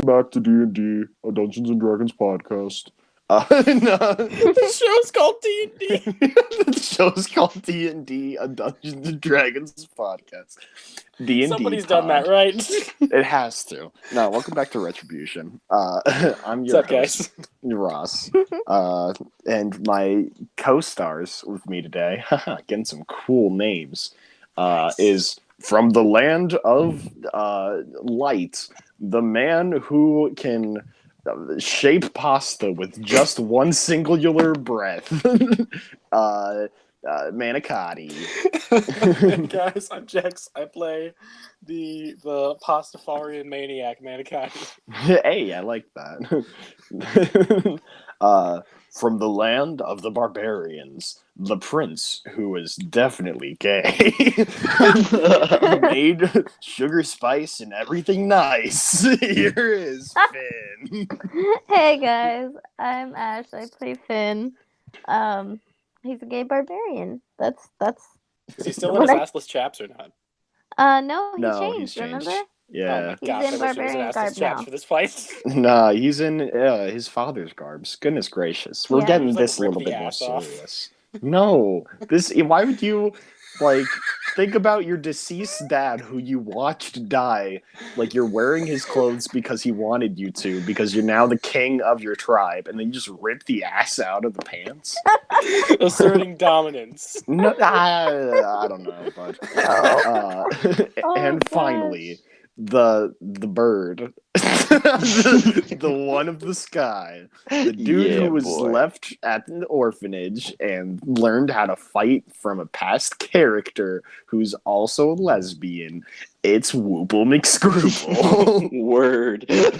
back to D&D, a Dungeons and Dragons podcast. No. The show's called D&D. The show's called D&D, a Dungeons and Dragons podcast. D&D Somebody's done that, right? It has to. No, welcome back to Retribution. I'm your What's up, host, Ross. And my co-stars with me today, getting some cool names, is from the land of light, the man who can shape pasta with just one singular breath. Manicotti. Guys, I'm Jex. I play the Pastafarian maniac Manicotti. Hey, I like that. From the land of the barbarians, the prince, who is definitely gay, made sugar spice and everything nice. Here is Finn. Hey guys, I'm Ash. I play Finn. He's a gay barbarian. That's. Is he still in his assless chaps or not? No, No, changed. he's changed. Remember? Yeah. He's Gosh, in I wish he was barbarian in garb assless chaps now. for this fight. Nah, he's in his father's garbs. Goodness gracious. We're Yeah. getting He's, this a ripped little the bit more ass off. serious. No. Why would you, think about your deceased dad who you watched die, like you're wearing his clothes because he wanted you to, because you're now the king of your tribe, and then you just rip the ass out of the pants? Asserting dominance. No, I don't know, but... and gosh. finally... The bird, the one of the sky, the dude who was left at an orphanage and learned how to fight from a past character who's also a lesbian. It's Whoople McScroople. Word. I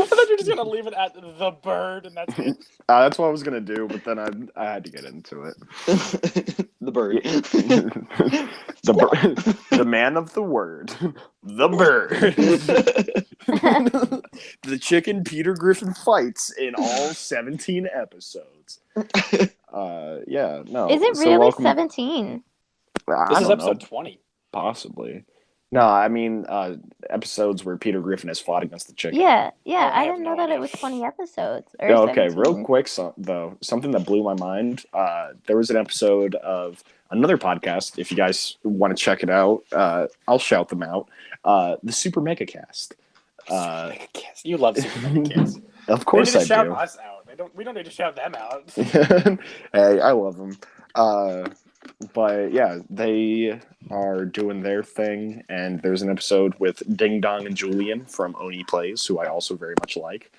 thought you were just gonna leave it at the bird, and that's it. That's what I was gonna do, but then I had to get into it. The bird. The man of the word, the bird. The chicken Peter Griffin fights in all 17 episodes. Yeah, no. Is it so really welcome- 17? This is don't episode know. 20. Possibly. No, I mean episodes where Peter Griffin has fought against the chicken. Yeah. I I have didn't no know that idea. it was 20 episodes. Or Oh, okay, 17. real quick though, something that blew my mind. There was an episode of another podcast. If you guys want to check it out, I'll shout them out. The Super Mega Cast. You love Super Mega Cast. Of course They need to I shout do. us out. We don't need to shout them out. Hey, I love them. But yeah, they are doing their thing, and there's an episode with Ding Dong and Julian from Oni Plays, who I also very much like.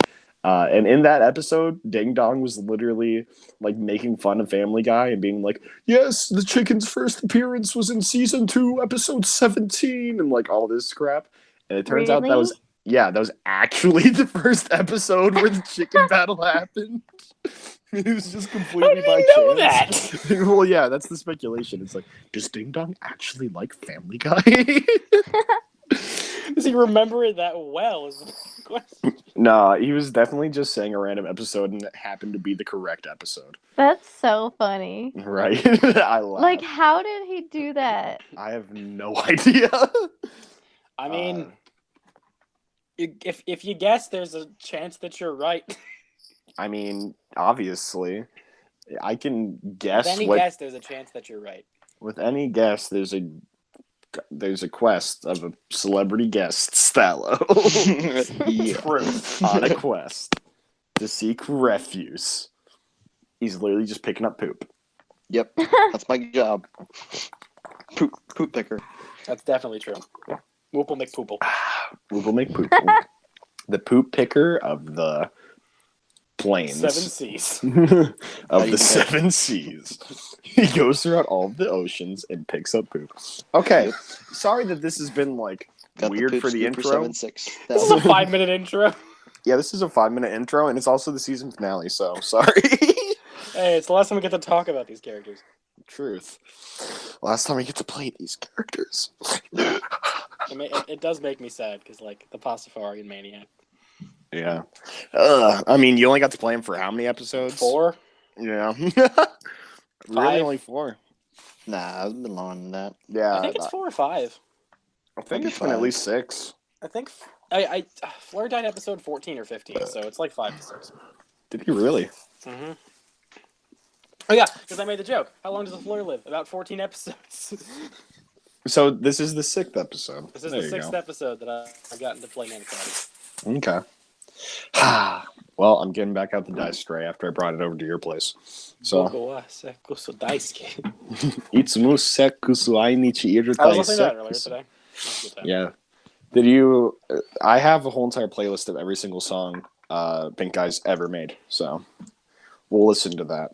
And in that episode, Ding Dong was literally like making fun of Family Guy and being like, "Yes, the chicken's first appearance was in season 2, episode 17," and like all this crap. And it turns out that was actually the first episode where the chicken battle happened. It was just completely by chance. That? Well, yeah, that's the speculation. It's like, does Ding Dong actually like Family Guy? Does he remember it that well? Is the question. No, he was definitely just saying a random episode, and it happened to be the correct episode. That's so funny. Right? I laugh. Like, how did he do that? I have no idea. I mean, if you guess, there's a chance that you're right. I mean, obviously, I can guess. With any guess, there's a chance that you're right. With any guess, there's a quest of a celebrity guest, Stalo. Yeah. Truth. On a quest to seek refuse. He's literally just picking up poop. Yep, that's my job. Poop picker. That's definitely true. Whoople McPoople. Whoople McPoop. The poop picker of the plains. 7 Seas. Of the 7 seas. He goes throughout all of the oceans and picks up poop. Okay, sorry that this has been Got weird the for the intro. 7-6. This is a 5-minute intro. Yeah, this is a 5-minute intro, and it's also the season finale, so sorry. Hey, it's the last time we get to talk about these characters. Truth. Last time we get to play these characters. It does make me sad, because, the Pastafarian maniac. Yeah. I mean, you only got to play him for how many episodes? 4? Yeah. Five? Really, only 4. Nah, it's been longer than that. Yeah. I think it's 4 or 5. I think it's been at least 6. I think Fleur died episode 14 or 15, so it's like 5 episodes. Did he really? Mm-hmm. Oh yeah, because I made the joke. How long does a Fleur live? About 14 episodes. So this is the 6th episode. This is There the you 6th go. episode that I've gotten to play Manicotti. Okay. Well, I'm getting back out the dice tray after I brought it over to your place. So, Itsumu sekusu ainichi iru I was listening to that daisuke. earlier today. That's a good time. Yeah. Did you? I have a whole entire playlist of every single song Pink Guy's ever made. So, we'll listen to that.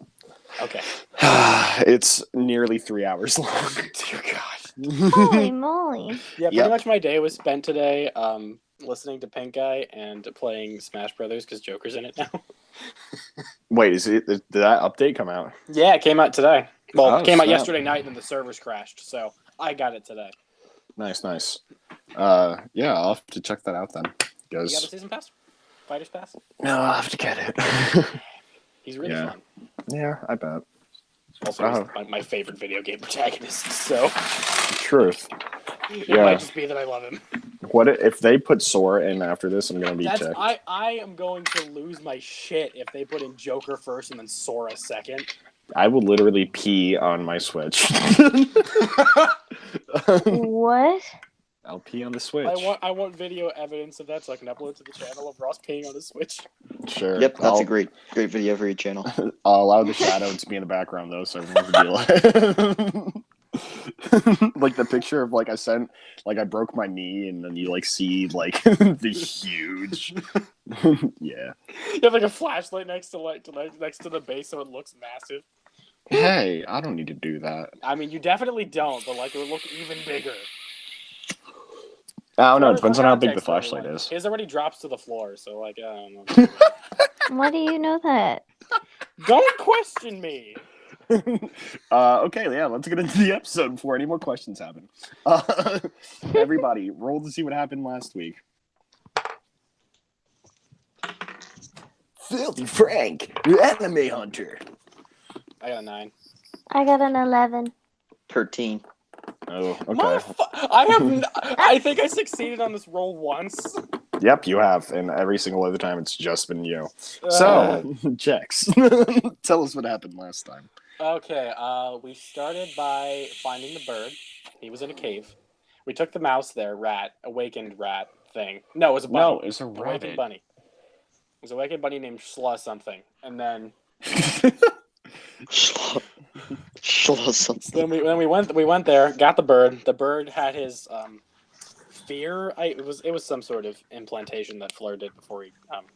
Okay. It's nearly 3 hours long. Dear God. Holy moly. Yeah, pretty Yep. much my day was spent today listening to Pink Guy and playing Smash Brothers because Joker's in it now. Wait, did that update come out? Yeah, it came out today. Well, Oh, it came out snap. yesterday night and then the servers crashed, so I got it today. Nice. Yeah, I'll have to check that out then. You got the Because season pass? Fighter's pass? no, I'll have to get it. He's really Yeah. fun. Yeah, I bet. Also, he's my favorite video game protagonist, so Truth. it Yeah. might just be that I love him. What if they put Sora in after this? I'm gonna be That's ticked. I am going to lose my shit if they put in Joker first and then Sora second. I will literally pee on my Switch. What? I'll pee on the Switch. I want video evidence of that so I can upload to the channel of Ross peeing on his Switch. Sure. Yep, that's I'll, a great video for your channel. I'll allow the shadow to be in the background though, so everyone can be like. Like the picture of like I broke my knee and then you like see like the huge yeah. You have like a flashlight next to the base so it looks massive. Hey, I don't need to do that. I mean, you definitely don't, but like it would look even bigger. I don't know. For It depends on how big the context, flashlight everyone, is. his already drops to the floor, so like I don't know. Why do you know that? Don't question me. Okay, yeah, let's get into the episode before any more questions happen. Everybody, roll to see what happened last week. Filthy Frank, anime hunter. I got a 9. I got an 11. 13. Oh, okay. I think I succeeded on this roll once. Yep, you have, and every single other time it's just been you. So, Jex, tell us what happened last time. Okay, we started by finding the bird. He was in a cave. We took the mouse there, awakened rat thing. No, it was a bunny. No, it's a Awakened rabbit. bunny. It was an awakened bunny named Schla something. And then Schloss. then we went there, got the bird. The bird had his fear. It was some sort of implantation that Fleur did before he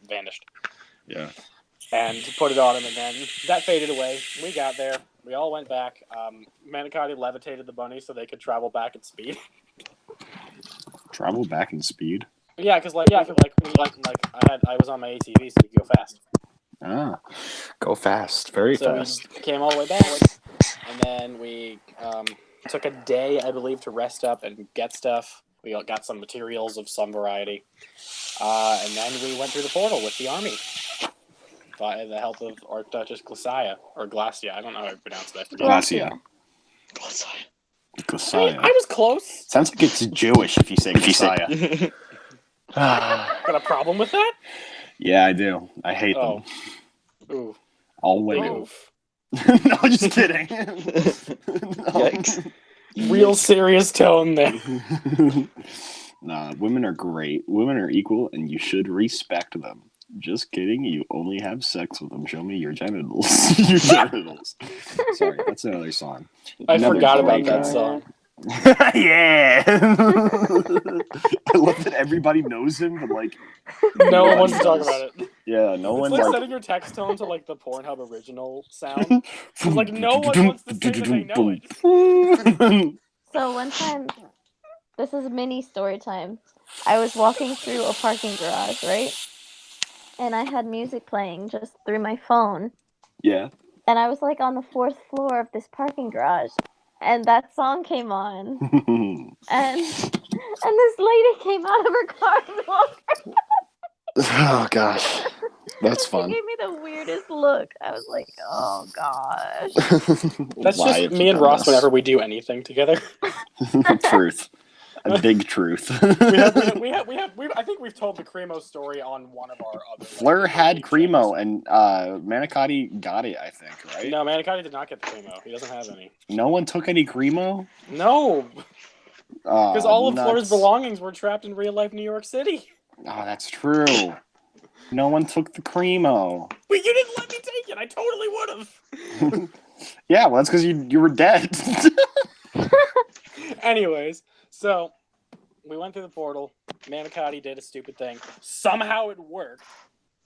vanished. Yeah. And put it on him, and then that faded away. We got there. We all went back. Manicotti levitated the bunny so they could travel back at speed. Travel back in speed? Yeah, because I was on my ATV, so we could go fast. Ah, go fast, very So fast. we came all the way back, and then we took a day, I believe, to rest up and get stuff. We got some materials of some variety, and then we went through the portal with the army. By the help of Archduchess Glacia, or Glacia, I don't know how to pronounce that. Glacia. I Glacia. was close. Sounds like it's Jewish if you say Glacia. Got a problem with that? Yeah, I do. I hate them. Ooh. Always. Oof. No, just kidding. Yikes. Real serious tone there. Nah, women are great. Women are equal, and you should respect them. Just kidding. You only have sex with them. Show me your genitals. Your genitals. Sorry, that's another song. I Another forgot about great that guy. song. Yeah. I love that everybody knows him, but like No one wants to Nobody talk does. about it. yeah, no It's one like like. setting your text tone to like the Pornhub original sound. It's like no one wants to say that they know it. So one time, this is mini story time. I was walking through a parking garage, right? And I had music playing just through my phone. Yeah. And I was like on the 4th floor of this parking garage. And that song came on. And this lady came out of her car and walked. Oh gosh, that's She fun. gave me the weirdest look. I was like, oh gosh. That's Why just have me you and done Ross this? whenever we do anything together. Truth. A big truth. I think we've told the Cremo story on one of our other. Fleur had Cremo, and Manicotti got it, I think, right? No, Manicotti did not get the Cremo. He doesn't have any. No one took any Cremo? No. Because all of nuts. Fleur's belongings were trapped in real-life New York City. Oh, that's true. No one took the Cremo. But you didn't let me take it. I totally would have. Yeah, well, that's because you were dead. Anyways, so we went through the portal. Manicotti did a stupid thing. Somehow it worked.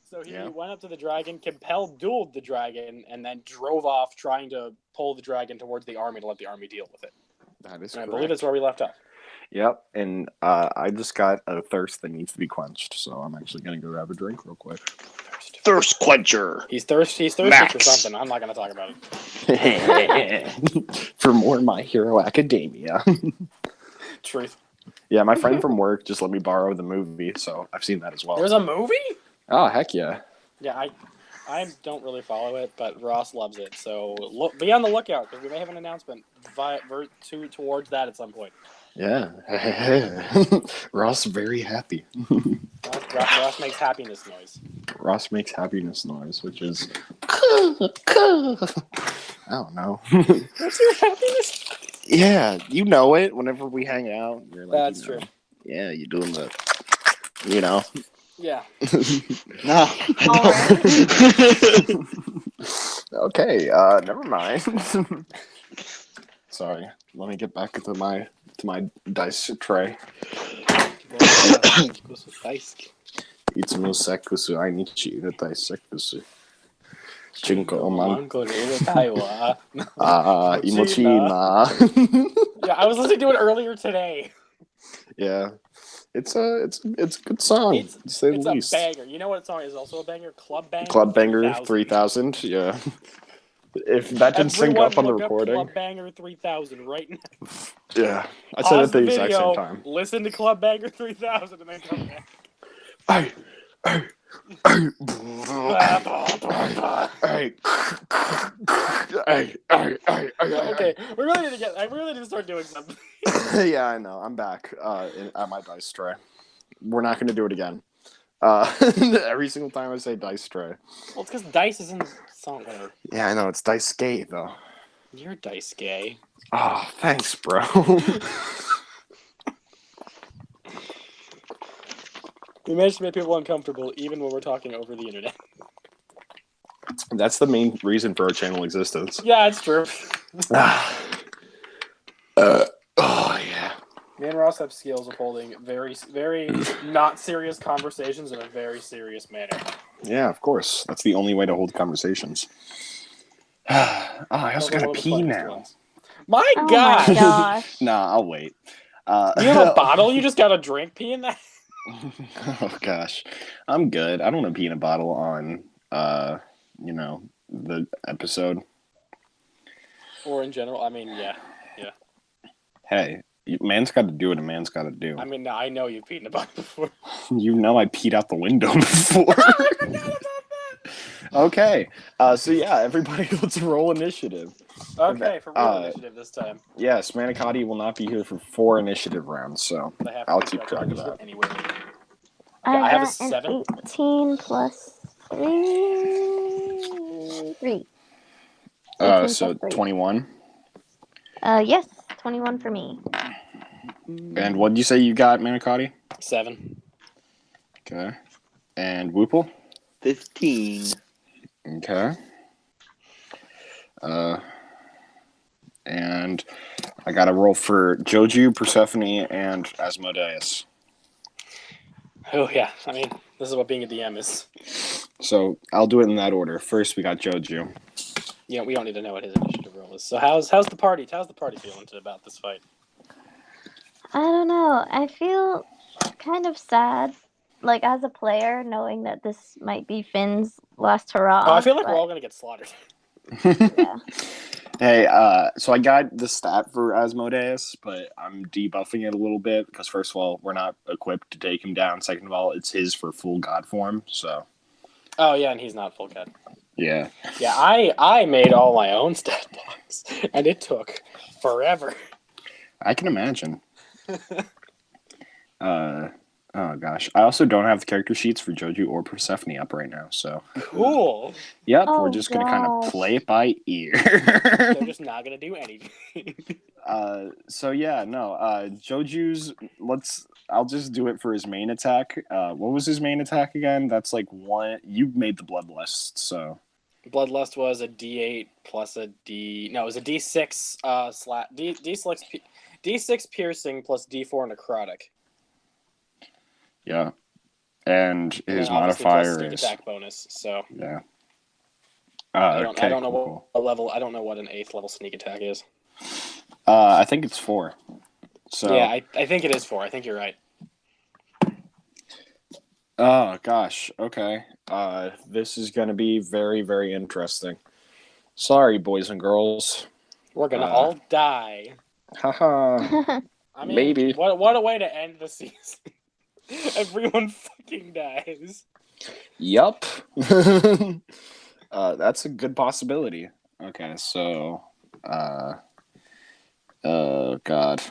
So he went up to the dragon, dueled the dragon, and then drove off trying to pull the dragon towards the army to let the army deal with it. That is and correct. I believe that's where we left off. Yep, and I just got a thirst that needs to be quenched, so I'm actually going to go grab a drink real quick. Thirst quencher. He's thirsty Max. for something. I'm not going to talk about it. For more My Hero Academia. Truth. Yeah, my friend from work just let me borrow the movie, so I've seen that as well. There's a movie? Oh, heck yeah. Yeah, I don't really follow it, but Ross loves it. So be on the lookout, because we may have an announcement towards that at some point. Yeah. Ross very happy. Ross makes happiness noise. Ross makes happiness noise, which is... I don't know. What's your happiness? Yeah, you know it. Whenever we hang out, you're like, That's true. Yeah, you're doing the, you know. Yeah. No, I don't. Okay, never mind. Sorry. Let me get back to my dice tray. Itsumo sekusu ainichi irutai sekusu. Chinko oman. Imochina. Yeah, I was listening to it earlier today. Yeah. It's a good song. It's to a say the least. banger. You know what song is also a banger? Club Banger. Club Banger 3000. Yeah. If that didn't sync up on the recording. Club Banger 3000 right now. Yeah. I said it at the exact same time. Listen to Club Banger 3000 and then come back. Hey. Okay, we really need to start doing something. Yeah, I know. I'm back at my dice tray. We're not going to do it again. Every single time I say dice tray. Well, it's because dice is in the song. Yeah, I know. It's dice gay, though. You're dice gay. Oh, thanks, bro. We managed to make people uncomfortable even when we're talking over the internet. That's the main reason for our channel existence. Yeah, it's true. Oh, yeah. Me and Ross have skills of holding very, very not serious conversations in a very serious manner. Yeah, of course. That's the only way to hold conversations. I also gotta pee now. My Oh God! my gosh. Nah, I'll wait. You have a bottle? You just got a drink pee in that? Oh gosh, I'm good. I don't want to pee in a bottle on, the episode. Or in general, I mean, yeah. Hey, man's got to do what a man's got to do. I mean, I know you've peed in a bottle before. You know I peed out the window before. I forgot about that. Okay, so yeah, everybody let's roll initiative. Okay, for real initiative this time. Yes, Manicotti will not be here for 4 initiative rounds, so I'll keep track of that. Anyway. I have a got 7. an 18 plus 3. So 21. Yes, 21 for me. And what did you say you got, Manicotti? 7. Okay. And Whoople? 15. Okay. And I got to roll for JoeJew, Persephone, and Asmodeus. Oh, yeah. I mean, this is what being a DM is. So I'll do it in that order. First, we got JoeJew. Yeah, we don't need to know what his initiative roll is. So how's the party? How's the party feeling about this fight? I don't know. I feel kind of sad, like as a player, knowing that this might be Finn's last hurrah. Oh, I feel like we're all gonna get slaughtered. Yeah. Hey, so I got the stat for Asmodeus, but I'm debuffing it a little bit because first of all, we're not equipped to take him down. Second of all, it's his for full god form, so. Oh yeah, and he's not full god. Yeah. Yeah, I made all my own stat blocks, and it took forever. I can imagine. Oh gosh, I also don't have the character sheets for JoeJew or Persephone up right now. So Cool. yep, Oh, we're just gonna kind of gosh. play it by ear. They're just not gonna do anything. So yeah, no. JoeJew's. I'll just do it for his main attack. What was his main attack again? That's like one. You made the Bloodlust, so. Bloodlust was a D8 plus a D. No, it was a D6 D6 piercing plus D4 necrotic. Yeah, and his then obviously modifier plus sneak is attack bonus. So yeah. I don't know Cool. what level. I don't know what an 8th level sneak attack is. I think it's 4. So Yeah, I think it is 4. I think you're right. oh gosh, okay. This is gonna be very, very interesting. Sorry, boys and girls. We're gonna all die. Haha. I mean, Maybe. What a way to end the season. Everyone fucking dies. Yup. That's a good possibility. Okay, so God.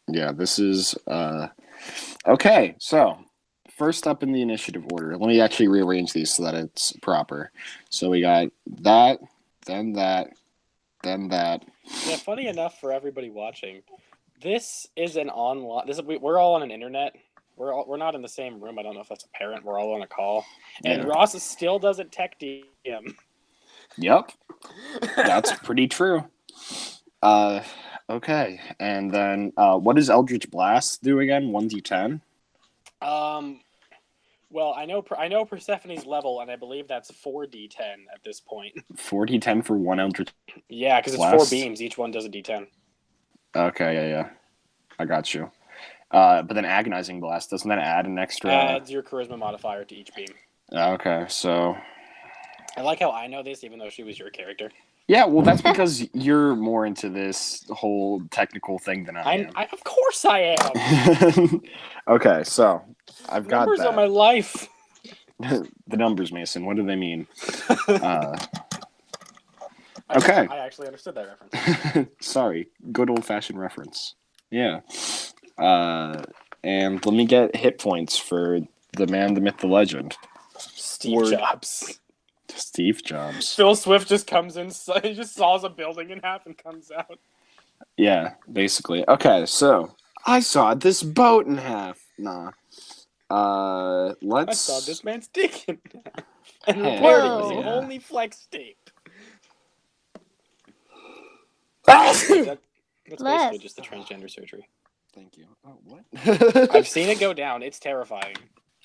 Yeah, this is okay, so first up in the initiative order. Let me actually rearrange these so that it's proper. So we got that, then that, then that. Yeah, funny enough for everybody watching, this is an online. We're all on an internet. We're not in the same room. I don't know if that's apparent. We're all on a call, and Yeah. Ross still doesn't tech DM. Yep. That's pretty true. Okay, and then what does Eldritch Blast do again? 1d10? Well, I know Persephone's level, and I believe that's 4d10 at this point. 4d10 for one Eldritch. Yeah, because it's Blast? 4 beams. Each one does a d10. Okay, yeah. I got you. But then Agonizing Blast, doesn't that add an extra? Adds your charisma modifier to each beam. Okay, so I like how I know this, even though she was your character. yeah, well, that's because you're more into this whole technical thing than I am. Of course I am. Okay, so I've got Numbers that. are my life. The numbers, Mason. What do they mean? I Okay. actually understood that reference. Sorry, good old-fashioned reference. Yeah. And let me get hit points for the man, the myth, the legend. Steve Jobs. Steve Jobs. Phil Swift just comes in, he just saws a building in half and comes out. Yeah, basically. Okay, so I sawed this boat in half. Nah. Let's. I saw this man's dick in half and Hey, repaired it using yeah. only flex tape. That's basically just the transgender surgery. Thank you. Oh, what? I've seen it go down. It's terrifying.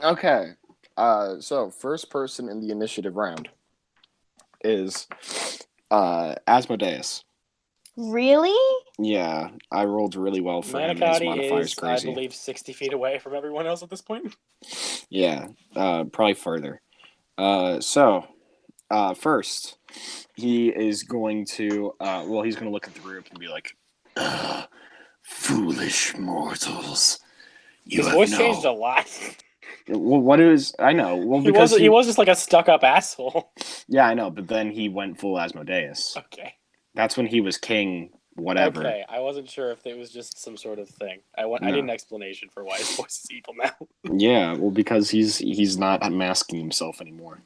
Okay. So first person in the initiative round is Asmodeus. Really? Yeah, I rolled really well for him. His Manicotti modifier's is, crazy. I believe, 60 feet away from everyone else at this point. Yeah, probably further. So first, he is going to, he's going to look at the group and be like, foolish mortals. His voice changed a lot. Well, what is, I know. Well, He was just like a stuck-up asshole. Yeah, I know, but then he went full Asmodeus. Okay. That's when he was king, whatever. Okay, I wasn't sure if it was just some sort of thing. I No. need an explanation for why his voice is evil now. Yeah, well, because he's not unmasking himself anymore.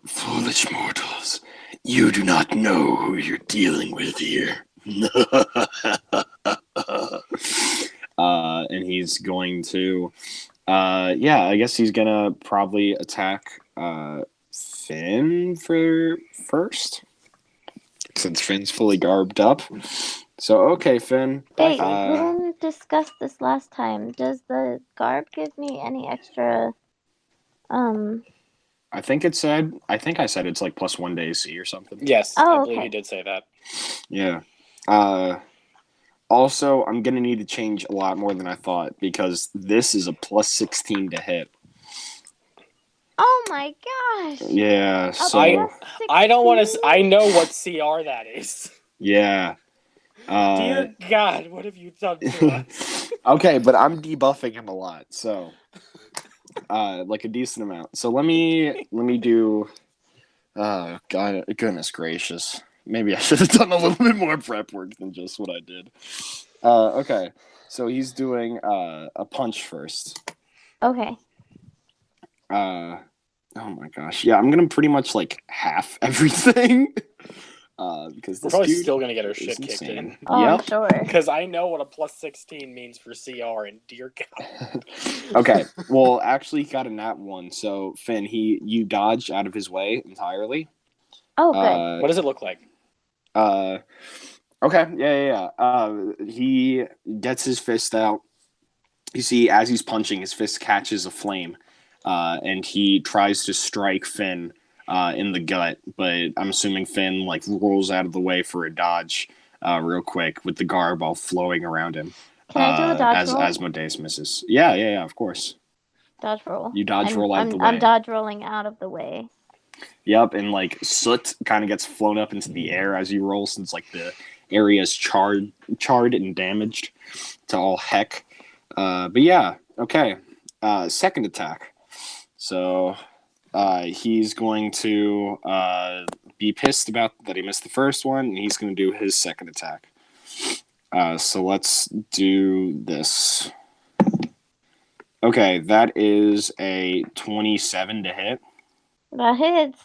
Foolish mortals, you do not know who you're dealing with here. And he's going to, I guess he's gonna probably attack Finn for first, since Finn's fully garbed up. So okay, Finn. Wait, we didn't discuss this last time. Does the garb give me any extra? I think I said it's like +1 to AC or something. Yes, Oh, I believe okay. he did say that. Yeah. Also, I'm gonna need to change a lot more than I thought because this is a +16 to hit. Oh my gosh! Yeah. So I don't want to. I know what CR that is. yeah. Dear God, what have you done to us? Okay, but I'm debuffing him a lot, so like a decent amount. So let me do. God, goodness gracious! Maybe I should have done a little bit more prep work than just what I did. Okay, So he's doing a punch first. Okay. Oh my gosh. Yeah, I'm gonna pretty much like half everything. Because We're this probably dude still gonna get our is shit kicked in. insane. Oh, I'm Yep. sure. Because I know what a plus 16 means for CR, and dear God. Okay. Well, actually, he got a nat 1. So Finn, you dodge out of his way entirely. Oh, good. What does it look like? Okay. Yeah. He gets his fist out. You see, as he's punching, his fist catches a flame, and he tries to strike Finn in the gut. But I'm assuming Finn like rolls out of the way for a dodge, real quick, with the garb all flowing around him. Can I do a dodge as roll? Asmodeus misses. Yeah. Of course. Dodge roll. You dodge roll out of the way. I'm dodge rolling out of the way. Yep, and like soot kind of gets flown up into the air as you roll, since like the area is charred and damaged to all heck. But yeah, okay. Second attack. So he's going to be pissed about that he missed the first one, and he's going to do his second attack. So let's do this. Okay, that is a 27 to hit. That hits.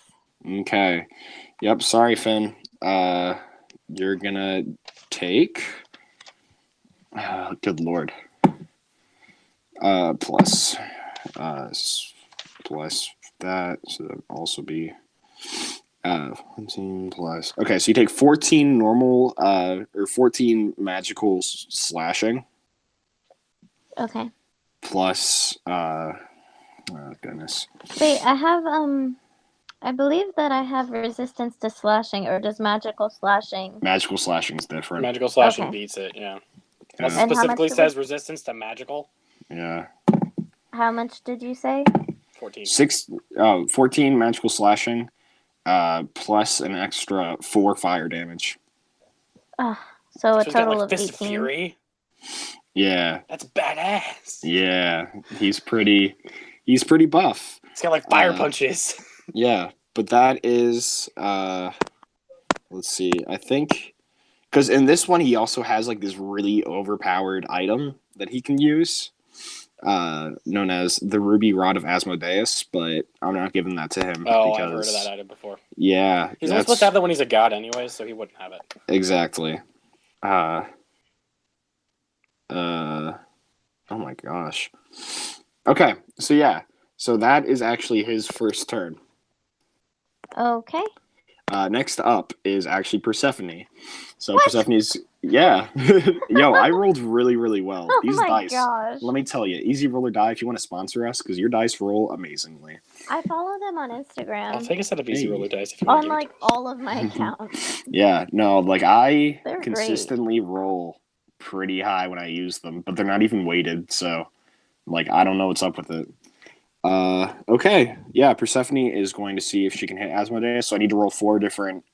Okay. Yep, sorry, Finn. You're gonna take... good lord. Plus that, so that would also be 14 plus. Okay, so you take 14 normal or 14 magical slashing. Okay. Plus oh goodness. Wait, I believe that I have resistance to slashing, or does magical slashing? Magical slashing is different. Magical slashing Okay. beats it, yeah. Yeah. It And how much specifically do we- says resistance to magical. Yeah. How much did you say? 14. 14 magical slashing, plus an extra 4 fire damage. So a So he's got total like of Fist of 18. Fury. Yeah. That's badass. Yeah. He's pretty buff. It's got like fire punches. Yeah. But that is let's see. I think because in this one he also has like this really overpowered item that he can use. Known as the Ruby Rod of Asmodeus, but I'm not giving that to him. Oh, because, I've heard of that item before. Yeah. He's only supposed to have that when he's a god anyways, so he wouldn't have it. Exactly. Oh my gosh. Okay, so yeah. So that is actually his first turn. Okay. Next up is actually Persephone. So What? Persephone's... Yeah. Yo, I rolled really, really well. Oh These my dice. gosh. Let me tell you, Easy Roller Die if you want to sponsor us, because your dice roll amazingly. I follow them on I'll Instagram. take a set of easy Hey. roller dice if you want On to. like all of my accounts. Yeah, no, like I They're consistently roll pretty high when I use them, but they're not even weighted, so like I don't know what's up with it. Okay, yeah, Persephone is going to see if she can hit Asmodeus, so I need to roll 4 different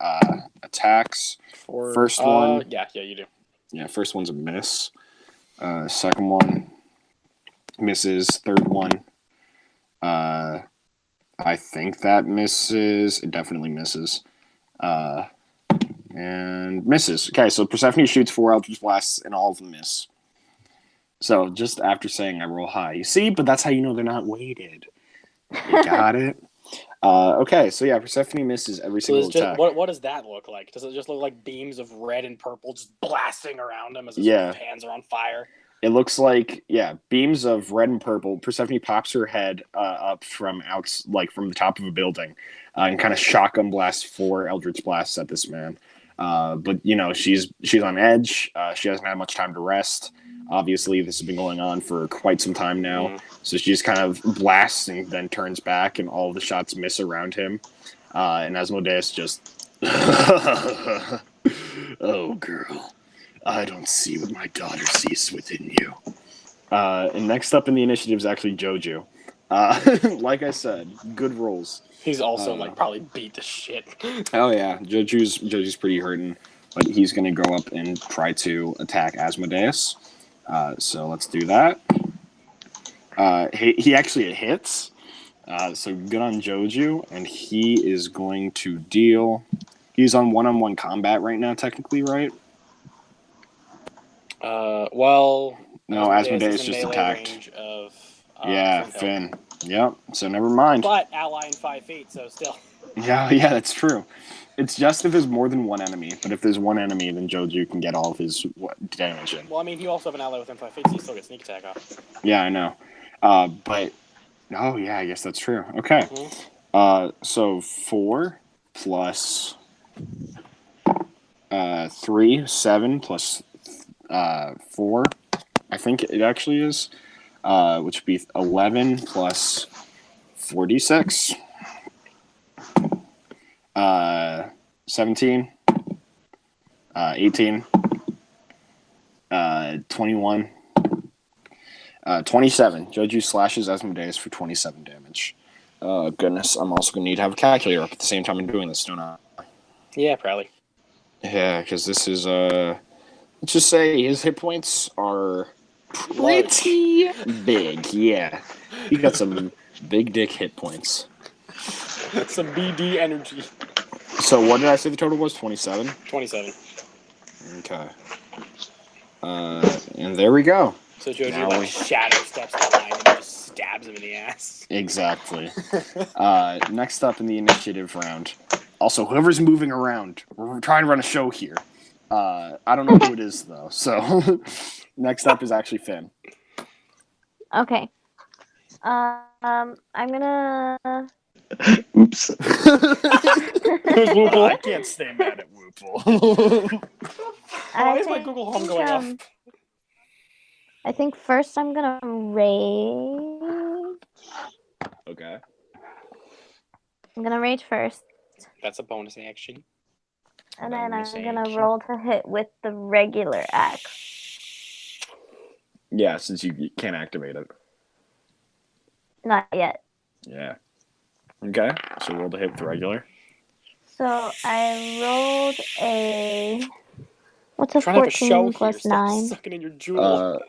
attacks. First one. Yeah, you do. Yeah, first one's a miss. Second one misses. Third one, I think that misses. It definitely misses. And misses. Okay, so Persephone shoots 4 Eldritch Blasts, and all of them miss. So just after saying I roll high. You see? But that's how you know they're not weighted. You got it? Okay, so yeah, Persephone misses every So single it's just, attack. what does that look like? Does it just look like beams of red and purple just blasting around him as his Yeah. hands are on fire? It looks like, yeah, beams of red and purple. Persephone pops her head up from from the top of a building and kind of shotgun blasts 4 Eldritch Blasts at this man. But, you know, she's on edge. She hasn't had much time to rest. Obviously, this has been going on for quite some time now. Mhm. So she just kind of blasts and then turns back, and all the shots miss around him. And Asmodeus just... Oh, girl. I don't see what my daughter sees within you. And next up in the initiative is actually JoeJew. Like I said, good rolls. He's also probably beat the shit. Oh yeah, JoeJew's pretty hurting, but he's gonna go up and try to attack Asmodeus. So let's do that. He actually hits. So good on JoeJew, and he is going to deal. He's on one-on-one combat right now, technically, right? Well, No, Asmodeus is in just melee attacked. range of Yeah, Finn. Finn. Yep. So never mind. But ally in 5 feet, so still. Yeah, that's true. It's just if there's more than one enemy, but if there's one enemy, then JoeJew can get all of his damage in. Well, I mean, you also have an ally within 5 feet, so you still get sneak attack off. Yeah, I know. But oh yeah, I guess that's true. Okay. Mm-hmm. So 4 plus 3, 7 plus 4. I think it actually is. Which would be 11 plus 46. 17. 18. 21. 27. JoeJew slashes Asmodeus for 27 damage. Goodness, I'm also going to need to have a calculator up at the same time I'm doing this, don't I? Yeah, probably. Yeah, because this is, let's just say his hit points are pretty big, yeah. He got some big dick hit points. Some BD energy. So what did I say the total was? 27? 27. Okay. And there we go. So JoeJew shadow steps behind and just stabs him in the ass. Exactly. Next up in the initiative round. Also, whoever's moving around, we're trying to run a show here. I don't know who it is though. So next up is actually Finn. Okay. I'm gonna. Oops. Whoople? I can't stay mad at Whoople. Why is my Google Home going off? I think first I'm gonna rage. Okay. I'm gonna rage first. That's a bonus action. And then I'm gonna roll to hit with the regular axe. Yeah, since you can't activate it. Not yet. Yeah. Okay, so roll to hit with the regular. So I rolled a... What's a Trying to have a show 14 plus here. Stop 9? sucking in your jewel.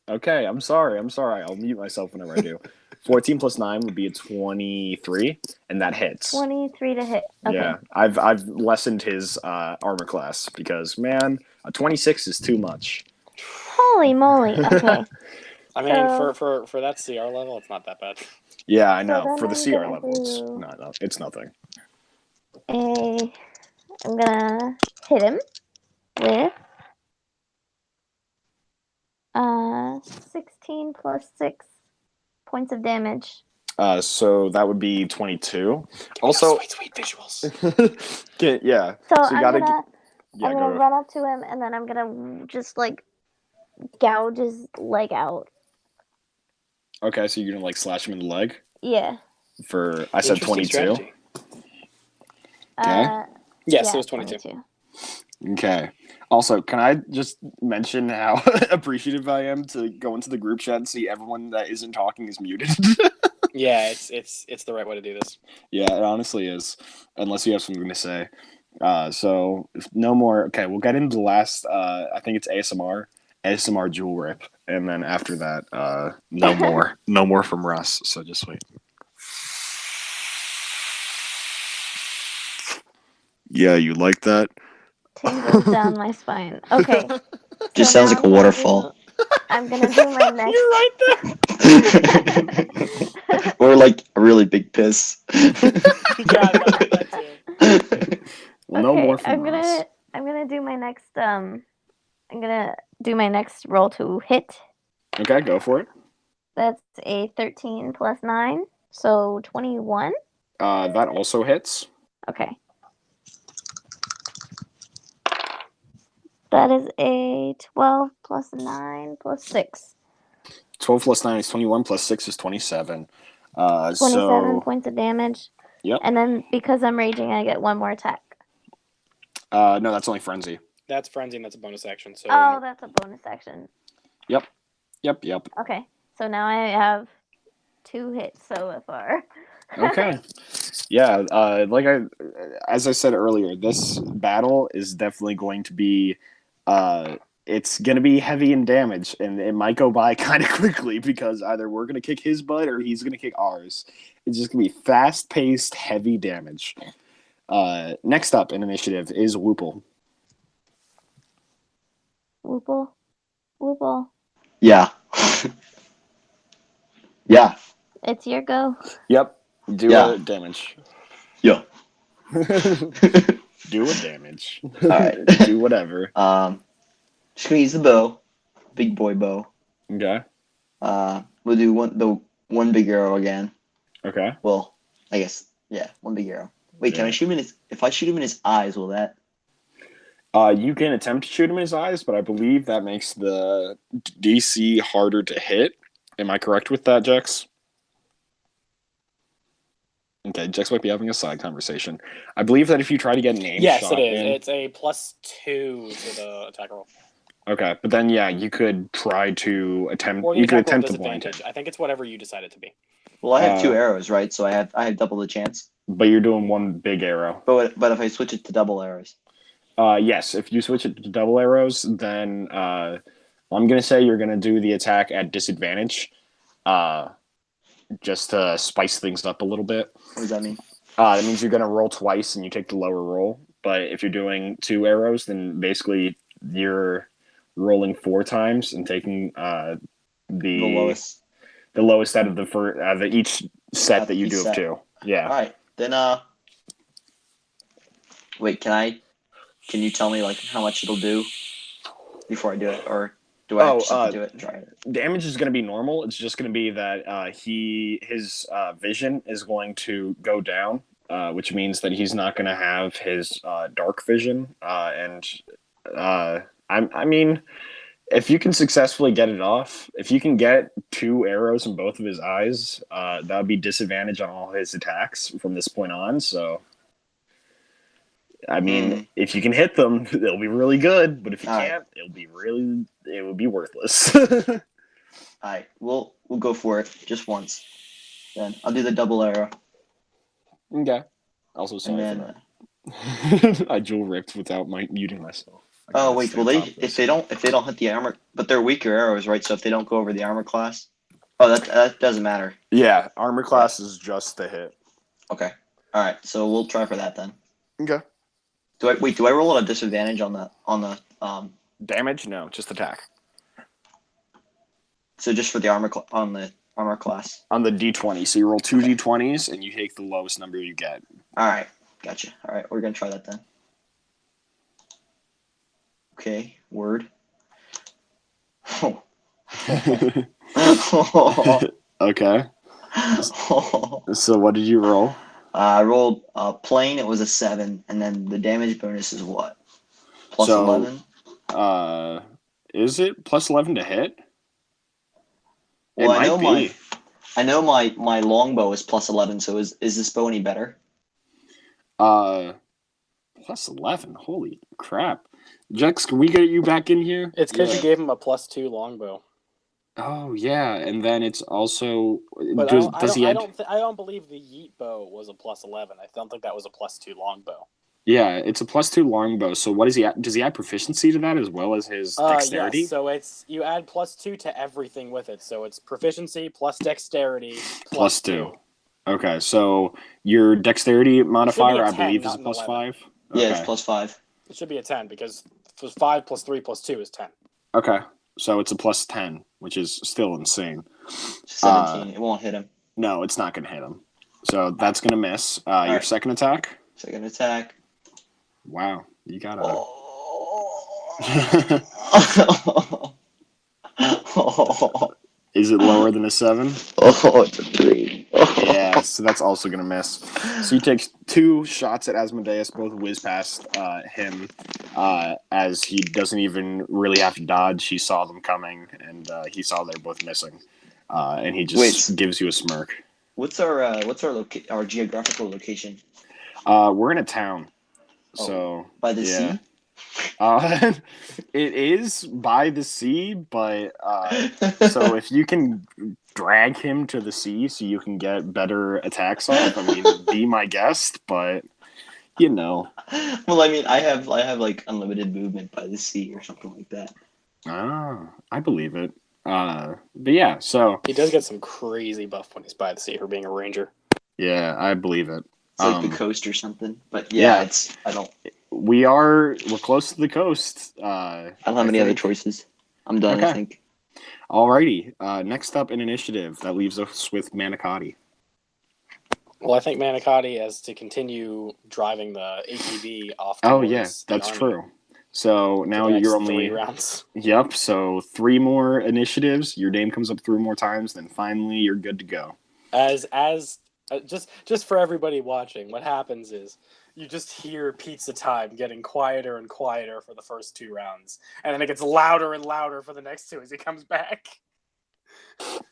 Okay, I'm sorry. I'll mute myself whenever I do. 14 plus 9 would be a 23, and that hits. 23 to hit. Okay. Yeah, I've lessened his armor class because, man, a 26 is too much. Holy moly. Okay. I mean, for that CR level, it's not that bad. Yeah, I know. So For the CR level, do... it's nothing. I'm gonna hit him with 16 plus 6 points of damage. So that would be 22. Also, sweet visuals. Yeah. So you I'm gonna run up to him, and then I'm gonna just gouge his leg out. Okay, so you're gonna slash him in the leg? Yeah. I said 22. Strategy. Okay. Yes, it was 22. Okay. Also, can I just mention how appreciative I am to go into the group chat and see everyone that isn't talking is muted? Yeah, it's the right way to do this. Yeah, it honestly is. Unless you have something to say. So no more. Okay, we'll get into the last. I think it's ASMR jewel rip, and then after that, no more, no more from Russ. So just wait. Yeah, you like that? Tingles down my spine. Okay. Just sounds like a waterfall. I'm gonna do my next. You're right there. Or a really big piss. That too. Well, no more from Russ. I'm gonna do my next. I'm gonna do my next roll to hit. Okay, go for it. That's a 13 plus 9, so 21. That also hits. Okay. That is a 12 plus 9 plus 6. 12 plus 9 is 21, plus 6 is 27. 27 points of damage. Yep. And then because I'm raging, I get one more attack. No, that's only frenzy. That's frenzy, and that's a bonus action. So that's a bonus action. Yep. Okay, so now I have 2 hits so far. Okay. Yeah, as I said earlier, this battle is definitely going to be, it's going to be heavy in damage, and it might go by kind of quickly because either we're going to kick his butt or he's going to kick ours. It's just going to be fast-paced, heavy damage. Next up in initiative is Whoople. Whoople? Blue ball. Yeah. Yeah. It's your go. Yep. Do Yeah. a damage. Yo. Do a damage. Alright. Do whatever. Just gonna use the bow. Big boy bow. Okay. We'll do one big arrow again. Okay. Well, I guess, yeah, one big arrow. Wait, can I shoot him in his... If I shoot him in his eyes, will that... You can attempt to shoot him in his eyes, but I believe that makes the DC harder to hit. Am I correct with that, Jex? Okay, Jex might be having a side conversation. I believe that if you try to get an aim Yes, shot it is. in... It's a +2 to the attack roll. Okay, but then, yeah, you could try to attempt... Or the You could attack roll attempt to blind him. disadvantage. I think it's whatever you decide it to be. Well, I have 2 arrows, right? So I have double the chance. But you're doing one big arrow. But if I switch it to double arrows... Yes, if you switch it to double arrows, then I'm going to say you're going to do the attack at disadvantage, just to spice things up a little bit. What does that mean? That means you're going to roll twice and you take the lower roll. But if you're doing 2 arrows, then basically you're rolling 4 times and taking the lowest out of the each set that you do of 2. Yeah. All right, then wait, can you tell me like how much it'll do before I do it, or do I just have to do it and try it? Damage is going to be normal. It's just going to be that his vision is going to go down, which means that he's not going to have his dark vision. I mean, if you can successfully get it off, if you can get 2 arrows in both of his eyes, that would be disadvantage on all his attacks from this point on. So. I mean, if you can hit them, they'll be really good. But if you can't, it would be worthless. All right, we'll go for it just once. Then I'll do the double arrow. Okay. Also, sorry then, for that. I dual ripped without muting myself. Oh wait, well if they don't hit the armor, but they're weaker arrows, right? So if they don't go over the armor class, that doesn't matter. Yeah, armor class is just the hit. Okay. All right, so we'll try for that then. Okay. Do I roll at a disadvantage on the damage? No, just attack. So just for the armor on the armor class. On the D20, so you roll 2 D20s and you take the lowest number you get. All right, gotcha. All right, we're gonna try that then. Okay, word. Oh. Okay. So what did you roll? I rolled plain. It was a 7, and then the damage bonus is what? Plus 11. Is it plus 11 to hit? Well, I know my longbow is plus 11. So is this bow any better? Plus 11. Holy crap! Jex, can we get you back in here? It's because you gave him a +2 longbow. Oh yeah, and then it's also. But I don't believe the yeet bow was a +11. I don't think that was a +2 longbow. Yeah, it's a +2 longbow. So what is he? Does he add proficiency to that as well as his dexterity? Yes, so you add +2 to everything with it. So it's proficiency plus dexterity plus 2. Okay, so your dexterity modifier, I 10, believe, is a +5. Okay. Yeah, it's +5. It should be a 10 because 5 plus 3 plus 2 is 10. Okay, so it's a +10, which is still insane. 17. It won't hit him. No, it's not going to hit him. So that's going to miss. Your right. Second attack? Second attack. Wow, you got to... Is it lower than a 7? Oh, it's a 3. Yeah, so that's also going to miss. So he takes 2 shots at Asmodeus, both whiz past him, as he doesn't even really have to dodge. He saw them coming, and he saw they're both missing. And he just gives you a smirk. What's our geographical location? We're in a town. So by the sea? It is by the sea, but so if you can drag him to the sea so you can get better attacks off, I mean, be my guest, but you know. Well, I mean, I have like unlimited movement by the sea or something like that. Ah, I believe it. But yeah, so he does get some crazy buff when he's by the sea for being a ranger. Yeah, I believe it. It's like the coast or something, but yeah. We're close to the coast. I don't have any other choices. I'm done, Okay. I think. Alrighty. Next up in initiative, that leaves us with Manicotti. Well, I think Manicotti has to continue driving the ATV off Oh, towards yeah, the that's army true. So for now the next you're 3 only... rounds. Yep, so 3 more initiatives. Your name comes up 3 more times, then finally you're good to go. Just for everybody watching, what happens is you just hear Pizza Time getting quieter and quieter for the first 2 rounds, and then it gets louder and louder for the next 2 as he comes back.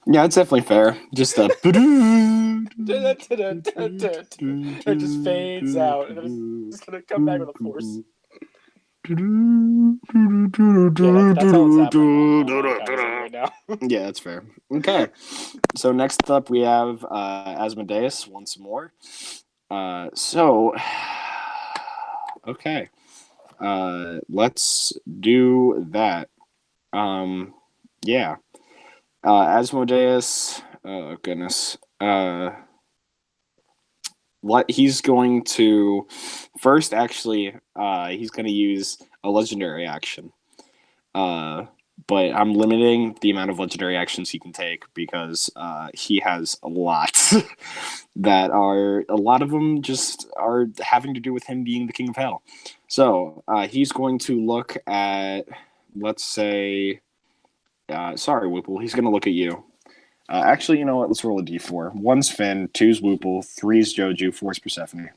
Yeah, it's definitely fair. Just a... It just fades out, and then it's just gonna come back with a force. Yeah, that's all that's happening on Manicotti's end right now. Yeah, that's fair. Okay. So next up we have Asmodeus once more. Okay. Let's do that. Yeah. Asmodeus, oh goodness. What he's going to first actually he's going to use a legendary action. But I'm limiting the amount of legendary actions he can take because he has a lot that are, a lot of them just are having to do with him being the king of hell. So he's going to look at, let's say, sorry, Whoople, he's going to look at you. Actually, you know what? Let's roll a d4. 1's Finn, 2's Whoople, 3's JoeJew, 4's Persephone.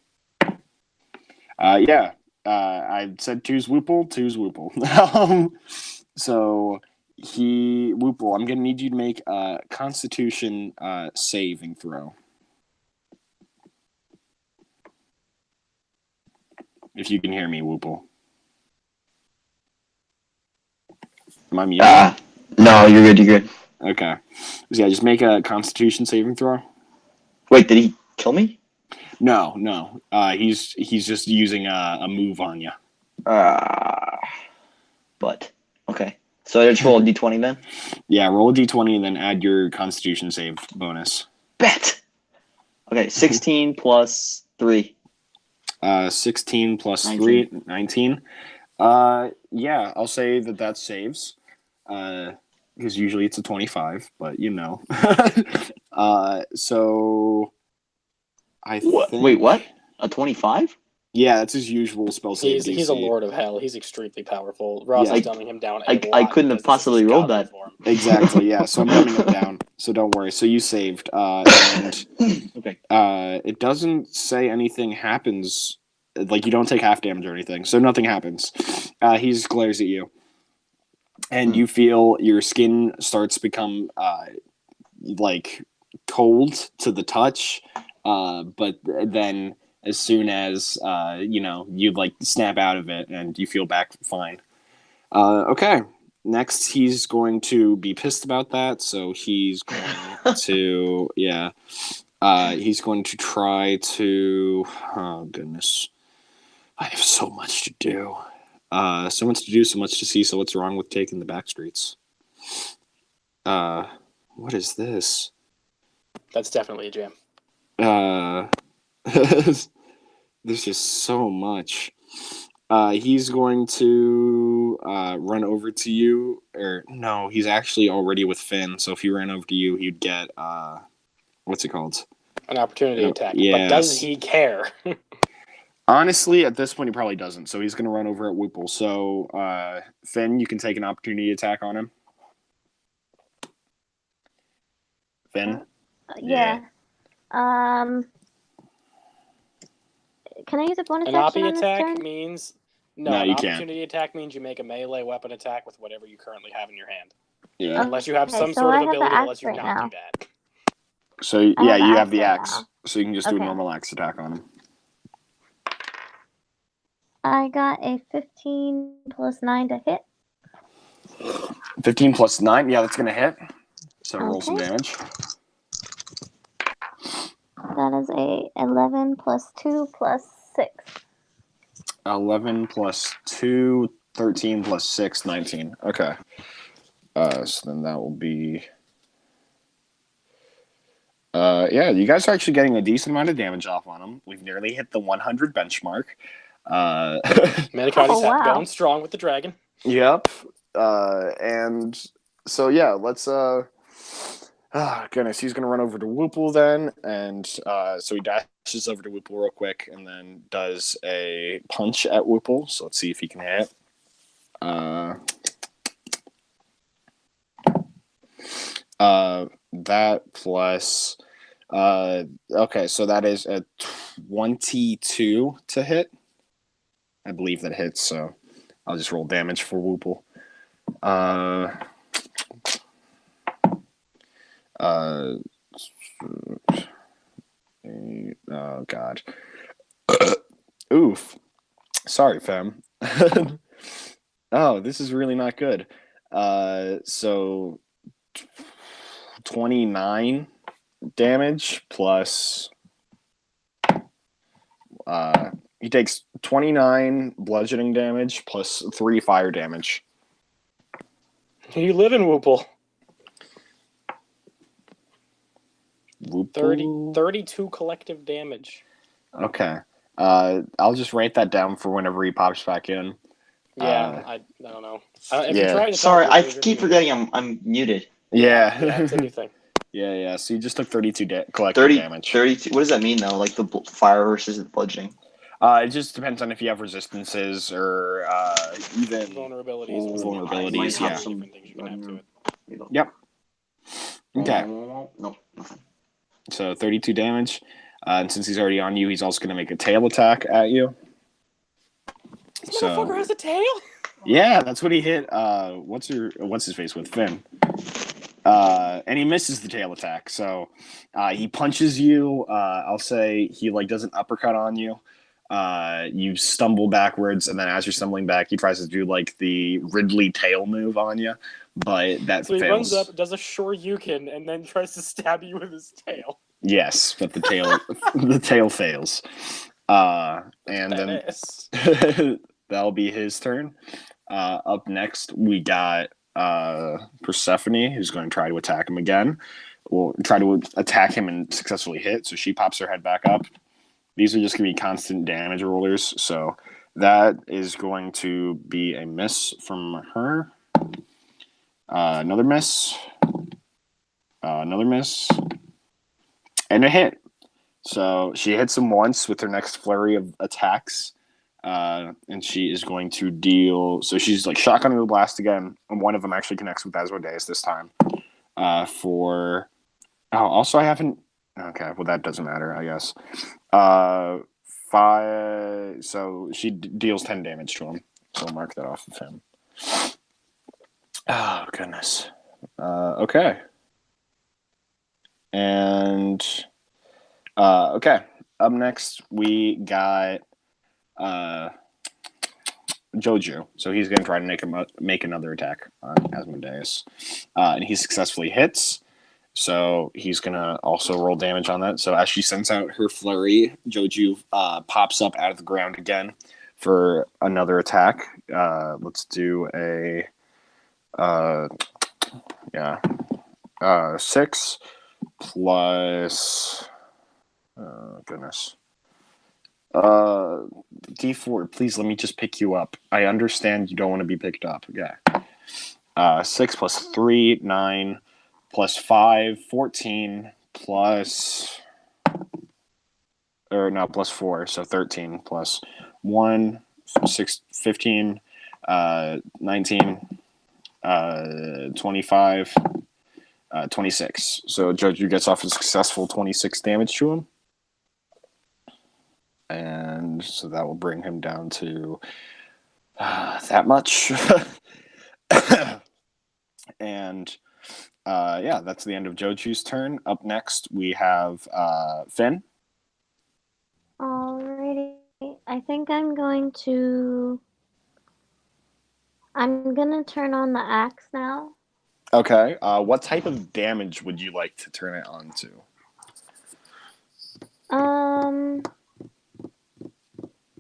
Yeah, I said 2's Whoople, 2's Whoople. So Whoople, I'm gonna need you to make a Constitution saving throw. If you can hear me, Whoople. Am I muted? No, you're good. You're good. Okay. So yeah, just make a Constitution saving throw. Wait, did he kill me? No. He's just using a move on you. But okay. So I just roll a d20 then. Yeah, roll a d20 and then add your Constitution save bonus. Bet. Okay, 16 plus 3. 16 plus 19. 3, 19. Yeah, I'll say that saves. Because usually it's a 25, but you know. So I think... Wait, what? A 25? Yeah, that's his usual spell save. He's a lord of hell. He's extremely powerful. Ross is dumbing him down. I couldn't have possibly rolled that. Exactly, yeah. So I'm dumbing it down. So don't worry. So you saved. And okay. It doesn't say anything happens. Like, you don't take half damage or anything. So nothing happens. He just glares at you. And you feel your skin starts to become, like, cold to the touch. But then... as soon as, you, like, snap out of it and you feel back fine. Okay. Next, he's going to be pissed about that, so he's going to, he's going to try to, oh, goodness. I have so much to do. So much to do, so much to see, so what's wrong with taking the back streets? What is this? That's definitely a jam. There's just so much. He's going to run over to you. Or, no, he's actually already with Finn. So if he ran over to you, he'd get, what's it called? An opportunity attack. Yes. But does he care? Honestly, at this point, he probably doesn't. So he's going to run over at Whoople. So, Finn, you can take an opportunity attack on him. Finn? Yeah. Can I use a bonus An action oppie on this attack turn? means... No, an you opportunity attack means you make a melee weapon attack with whatever you currently have in your hand. Yeah. Unless you have Okay, some so sort I of have the ability that axe lets you right not now. do that. So, yeah, you have the right axe. now. So you can just do a Okay. normal axe attack on him. I got a 15 plus 9 to hit. 15 plus 9? Yeah, that's going to hit. So roll some Okay. damage. That is a 11 plus 2 plus 6. 11 plus 2, 13 plus 6, 19. Okay. So then that will be... yeah, you guys are actually getting a decent amount of damage off on him. We've nearly hit the 100 benchmark. Manicotti's Oh, wow. going strong with the dragon. Yep. And so yeah, let's goodness, he's gonna run over to Whoople then, and so he dashes over to Whoople real quick, and then does a punch at Whoople. So let's see if he can hit. That plus, okay, so that is a 22 to hit. I believe that hits, so I'll just roll damage for Whoople. Oh god. Oof. Sorry, fam. Oh, this is really not good. So 29 damage plus he takes 29 bludgeoning damage plus 3 fire damage. You live in Whoople. Whoople? 32 collective damage. Okay. I'll just write that down for whenever he pops back in. Yeah, I don't know. If yeah. you try to Sorry, talk, I keep forgetting I'm muted. Yeah. Yeah, it's a new thing. Yeah. So you just took 32 collective damage. 32. What does that mean though? Like the fire versus the bludgeoning? It just depends on if you have resistances or even vulnerabilities. Vulnerabilities, yeah. Different things you can have to it. Yep. Okay. Nope, nothing. So 32 damage. And since he's already on you, he's also going to make a tail attack at you. This motherfucker has a tail? Yeah, that's what he hit. What's his face with? Finn. And he misses the tail attack. So he punches you. I'll say he does an uppercut on you. You stumble backwards, and then as you're stumbling back, he tries to do the Ridley tail move on you, but that so he fails. runs up, does a Shoryuken, and then tries to stab you with his tail. Yes, but the tail fails. And then that'll be his turn. Up next, we got Persephone, who's going to try to attack him again. We'll try to attack him and successfully hit, so she pops her head back up. These are just going to be constant damage rollers, so that is going to be a miss from her. Another miss. Another miss. And a hit. So she hits him once with her next flurry of attacks. And she is going to deal... So she's shotgunning the blast again, and one of them actually connects with Asmodeus this time. Also I haven't... Okay, well that doesn't matter, I guess. 5. So she deals 10 damage to him. So I'll mark that off of him. Oh goodness. Okay. And okay. Up next we got JoeJew. So he's going to try to make another attack on Asmodeus, and he successfully hits. So he's going to also roll damage on that. So as she sends out her flurry, JoeJew pops up out of the ground again for another attack. Let's do a 6 plus... Oh, goodness. D4, please let me just pick you up. I understand you don't want to be picked up. Yeah. 6 plus 3, 9... plus 5, 14, plus 4, so 13, plus 1, 6, 15, 19, 25, 26. So JoeJew gets off a successful 26 damage to him. And so that will bring him down to that much. And... that's the end of JoeJew's turn. Up next, we have Finn. Alrighty. I think I'm gonna turn on the axe now. Okay. What type of damage would you like to turn it on to?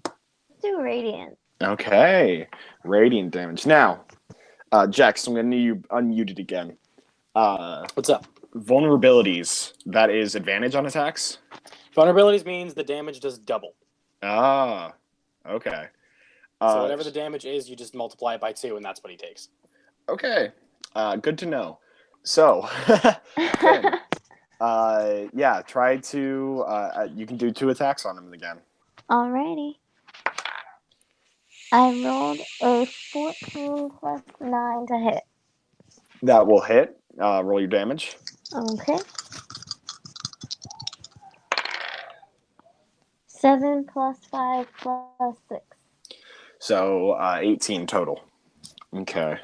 Let's do radiant. Okay. Radiant damage. Now, Jex, I'm going to need you unmuted again. What's up? Vulnerabilities. That is advantage on attacks? Vulnerabilities means the damage does double. Ah, okay. So whatever the damage is, you just multiply it by 2, and that's what he takes. Okay. Good to know. So, Finn, yeah, try to. You can do 2 attacks on him again. Alrighty. I rolled a 14 plus 9 to hit. That will hit. Roll your damage. Okay. 7 plus 5 plus 6. So 18 total. Okay.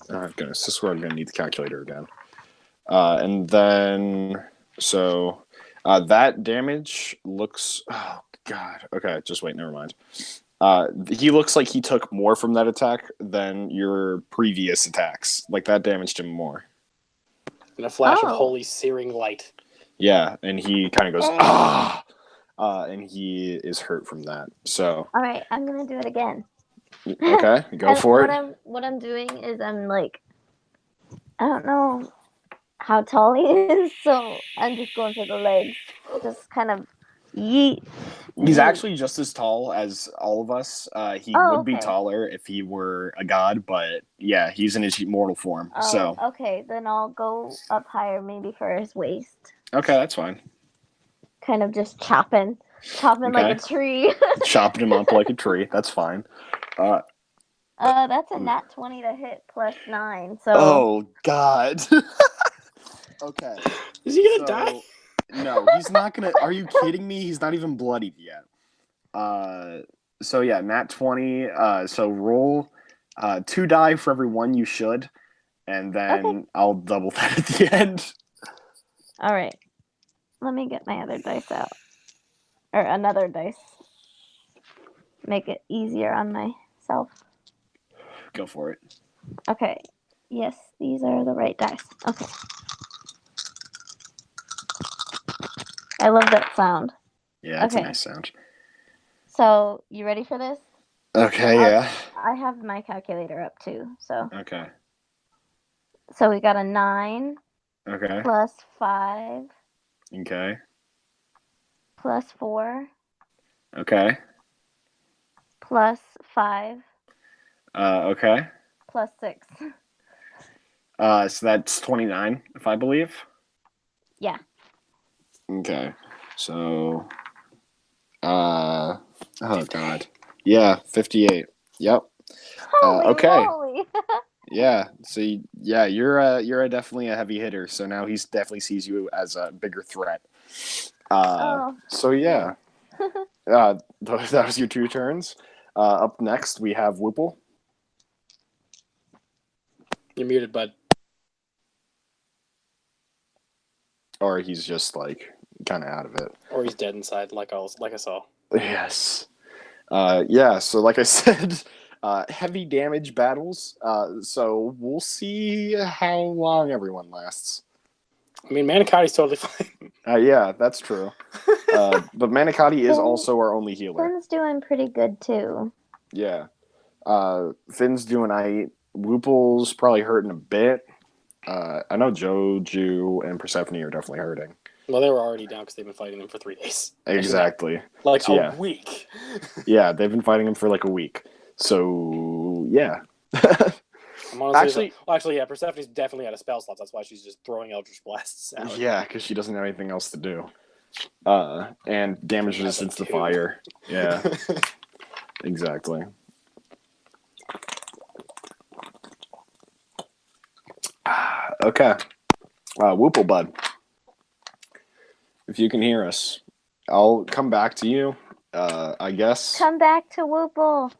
Oh, goodness, this is where I'm going to need the calculator again. And then, so that damage looks. Oh, God. Okay, just wait, never mind. He looks like he took more from that attack than your previous attacks. Like, that damaged him more. In a flash of holy searing light. Yeah, and he kind of goes, ah! And he is hurt from that. So. Alright, I'm going to do it again. Okay, go for it. What I'm doing is I'm like, I don't know how tall he is, so I'm just going for the legs. Just kind of yeet. He's actually just as tall as all of us. He would be taller if he were a god, but yeah, he's in his mortal form. So okay, then I'll go up higher, maybe for his waist. Okay, that's fine. Kind of just chopping like a tree. Chopping him up like a tree. That's fine. That's a nat 20 to hit plus 9. So. Oh God. Okay. Is he gonna die? No, he's not gonna. Are you kidding me? He's not even bloodied yet. So yeah, nat 20. So roll 2 die for every 1 you should, and then I'll double that at the end. All right. Let me get my other dice out, or another dice. Make it easier on myself. Go for it. Okay. Yes, these are the right dice. Okay. I love that sound. Yeah, it's a nice sound. So, you ready for this? Okay, yeah. I have my calculator up too, so. Okay. So we got a 9. Okay. Plus 5. Okay. Plus 4. Okay. Plus 5. Okay. Plus 6. So that's 29, if I believe. Yeah. Okay. So, oh God. Yeah, 58. Yep. Okay. Moly. Yeah. So you're definitely a heavy hitter. So now he definitely sees you as a bigger threat. So yeah. That was your 2 turns. Up next we have Whoople. You're muted, bud. Or he's just like kind of out of it. Or he's dead inside, like I saw. Yes. Yeah. So like I said, heavy damage battles. So we'll see how long everyone lasts. I mean, Manicotti's totally fine. Yeah, that's true. But Manicotti is also our only healer. Finn's doing pretty good too. Yeah. Finn's doing aight. Whoople's probably hurting a bit. I know JoeJew and Persephone are definitely hurting. Well, they were already down because they've been fighting them for 3 days. Exactly. Like a week. Yeah, they've been fighting him for like a week. So, yeah. Actually, yeah, Persephone's definitely out of spell slots. That's why she's just throwing Eldritch Blasts out. Yeah, because she doesn't have anything else to do. And damage resistance to fire. Yeah. Exactly. Okay. Whoople Bud. If you can hear us, I'll come back to you, I guess. Come back to Whoople.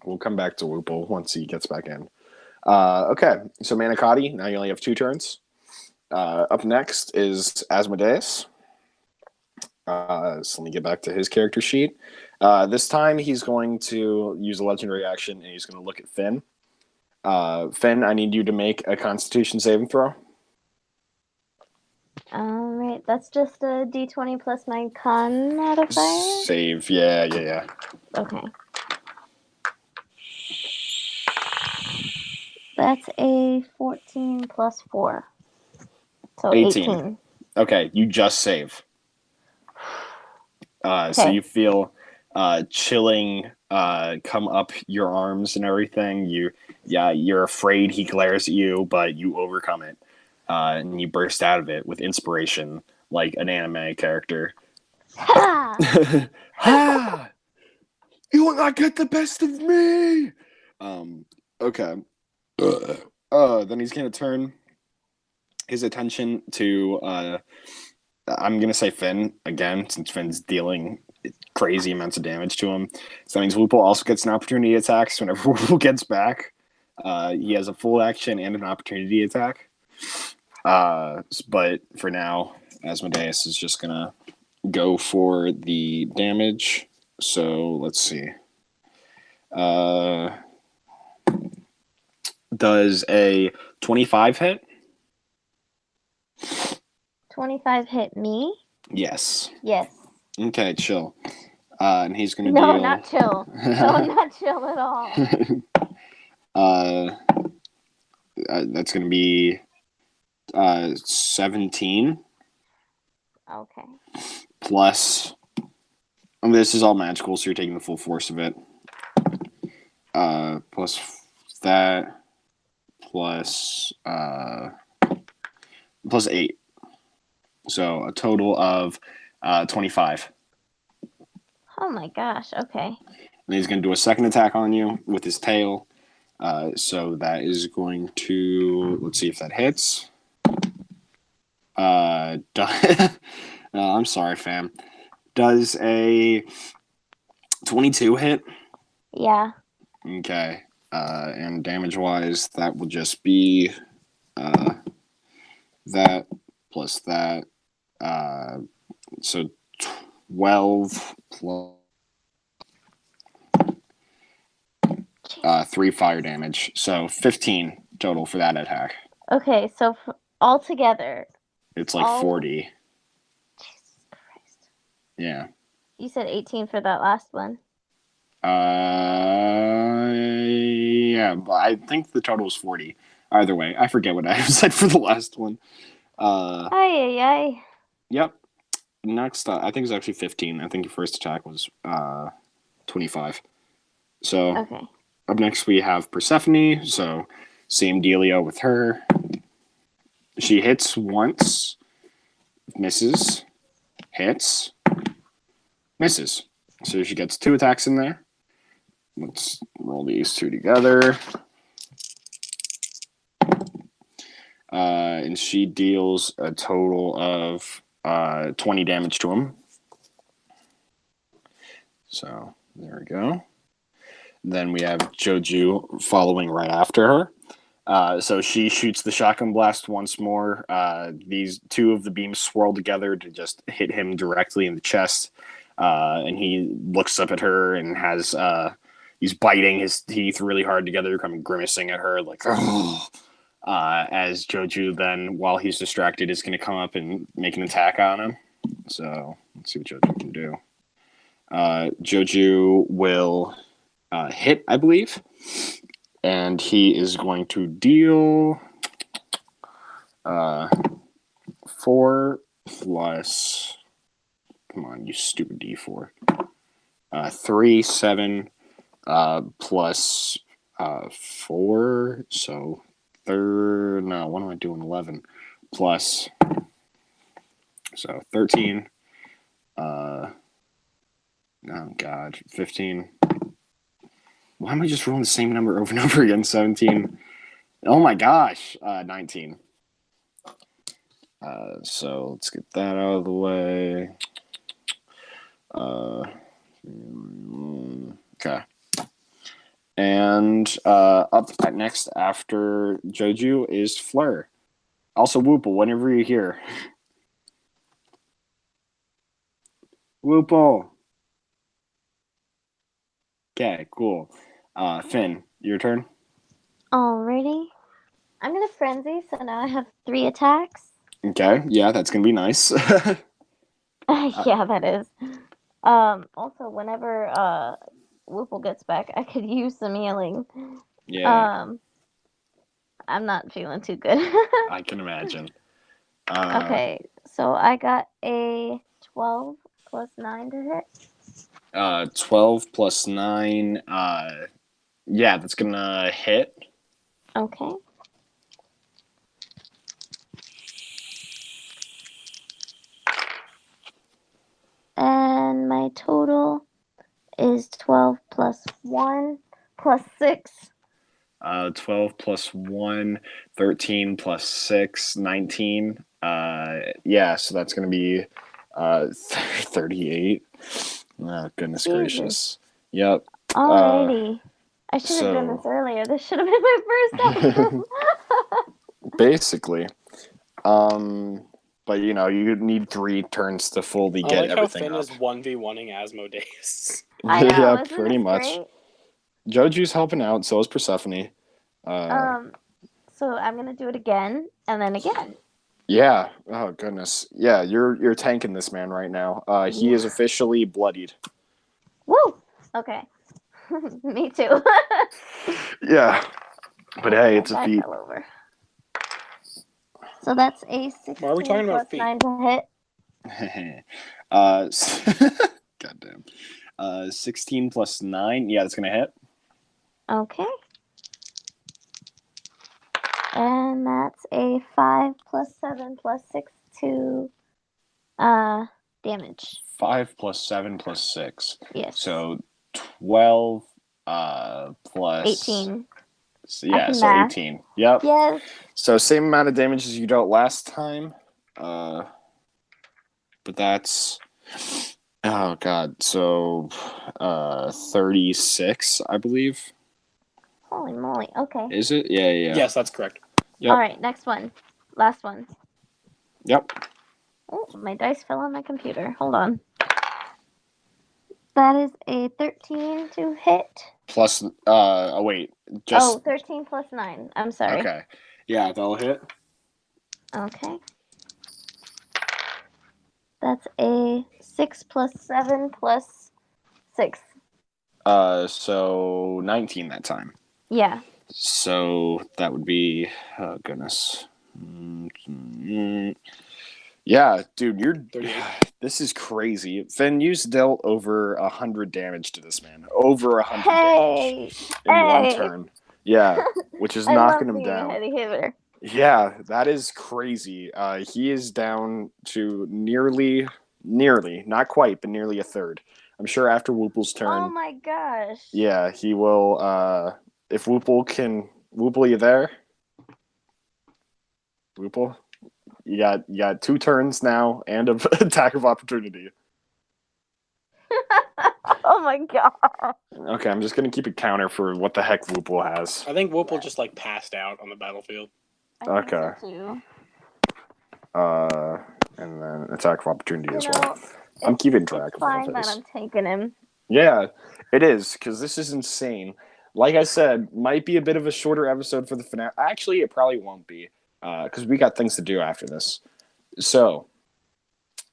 We'll come back to Whoople once he gets back in. Okay, so Manicotti, now you only have 2 turns. Up next is Asmodeus. So let me get back to his character sheet. This time he's going to use a legendary action, and he's going to look at Finn. Finn, I need you to make a Constitution saving throw. Alright, that's just a d20 plus my con modifier? Save, yeah. Okay. That's a 14 plus 4. So 18. Okay, you just save. So you feel chilling come up your arms and everything. You're afraid he glares at you, but you overcome it, and you burst out of it with inspiration, like an anime character. Ha! Ha! You will not get the best of me. Okay. Then he's gonna turn his attention to I'm gonna say Finn again, since Finn's dealing crazy amounts of damage to him. So that means Whoople also gets an opportunity attack whenever Whoople gets back. He has a full action and an opportunity attack. But for now, Asmodeus is just gonna go for the damage. So let's see. Does a 25 hit? 25 hit me? Yes. Yes. Okay, chill. And he's gonna No, deal. not chill. No, not chill at all. That's gonna be 17 Okay. plus. This is all magical, so you're taking the full force of it. Plus that, plus 8. So a total of 25. Oh my gosh, okay. And he's going to do a second attack on you with his tail. So that is going to, let's see if that hits. I'm sorry, fam. Does a 22 hit? Yeah. Okay. And damage-wise, that will just be that plus that. So 12 plus 3 fire damage. So 15 total for that attack. Okay, so altogether. It's like 40. Jesus Christ. Yeah. You said 18 for that last one. Yeah, but I think the total is 40. Either way, I forget what I said for the last one. Ay. Yep. Next, I think it's actually 15. I think your first attack was 25. So, Okay. up next we have Persephone. So, same dealio with her. She hits once, misses, hits, misses. So she gets 2 attacks in there. Let's roll these 2 together. And she deals a total of 20 damage to him. So there we go. Then we have JoeJew following right after her. So she shoots the shotgun blast once more. These 2 of the beams swirl together to just hit him directly in the chest. And he looks up at her and has he's biting his teeth really hard together, kind of grimacing at her like, as JoeJew then, while he's distracted, is going to come up and make an attack on him. So let's see what JoeJew can do. JoeJew will hit, I believe, and he is going to deal 4 plus. Come on, you stupid D4. 3, 7, plus 4. So no, what am I doing? 11 plus. So 13. Oh God, 15. Why am I just rolling the same number over and over again? 17. Oh my gosh, 19. So let's get that out of the way. Okay. And up next after JoeJew is Fleur. Also Whoople, whenever you're here. Whoople. Okay, cool. Finn, your turn. Alrighty. I'm gonna frenzy, so now I have 3 attacks. Okay, yeah, that's gonna be nice. Yeah, that is. Also, whenever Whoople gets back, I could use some healing. Yeah. I'm not feeling too good. I can imagine. Okay, so I got a 12 plus 9 to hit. 12 plus 9. Yeah, that's gonna hit. Okay. And my total is 12 plus 1 plus 6. 12 plus 1, 13 plus 6, 19. Yeah, so that's going to be 38. Oh, goodness Jesus. gracious. Yep. Alrighty. I should have done so- this earlier. This should have been my first episode. Basically. But, you know, you need 3 turns to fully I get like how everything Finn up. is 1v1ing Asmodeus. I know, Yeah, isn't pretty this much. great? JoeJew's helping out, so is Persephone. So I'm gonna do it again, and then again. Yeah. Oh goodness. Yeah, you're tanking this man right now. He is officially bloodied. Woo! Okay. Me too. Yeah. But hey, it's a I feat. fell over. So that's a 16 Why are we talking about plus feet? 9 to hit. Goddamn. 16 plus 9. Yeah, that's gonna hit. Okay. And that's a 5 plus 7 plus 6 to damage. 5 plus 7 plus 6. Yes. So 12 plus 18. Yeah, so math. 18. Yep. Yes. So same amount of damage as you dealt last time. But that's oh god, so 36, I believe. Holy moly. Okay. Is it? Yeah. Yes, that's correct. Yep. All right, next one. Last one. Yep. Oh, my dice fell on my computer. Hold on. That is a 13 to hit. Plus oh wait. Just 13 plus 9. I'm sorry. Okay. Yeah, that'll hit. Okay. That's a 6 plus 7 plus 6. So 19 that time. Yeah. So that would be oh goodness. Yeah, dude, you're 38. this is crazy. Finn, you dealt over 100 damage to this man. Over 100 Hey! damage in one Hey! turn. Yeah, which is I knocking love him being a down. heavy hitter. Yeah, that is crazy. He is down to nearly, not quite, but nearly a third. I'm sure after Woople's turn. Oh my gosh. Yeah, he will. If Woople can, Woople, you there? Woople, you got 2 turns now and an attack of opportunity. Oh my god. Okay, I'm just gonna keep a counter for what the heck Woople has. I think Whoople just like passed out on the battlefield. I think Okay. so too. And then attack of opportunity as You well. know, I'm keeping it's track of all fine of that this. I'm taking him. Yeah, it is, because this is insane. Like I said, might be a bit of a shorter episode for the finale. Actually, it probably won't be, because we got things to do after this. So,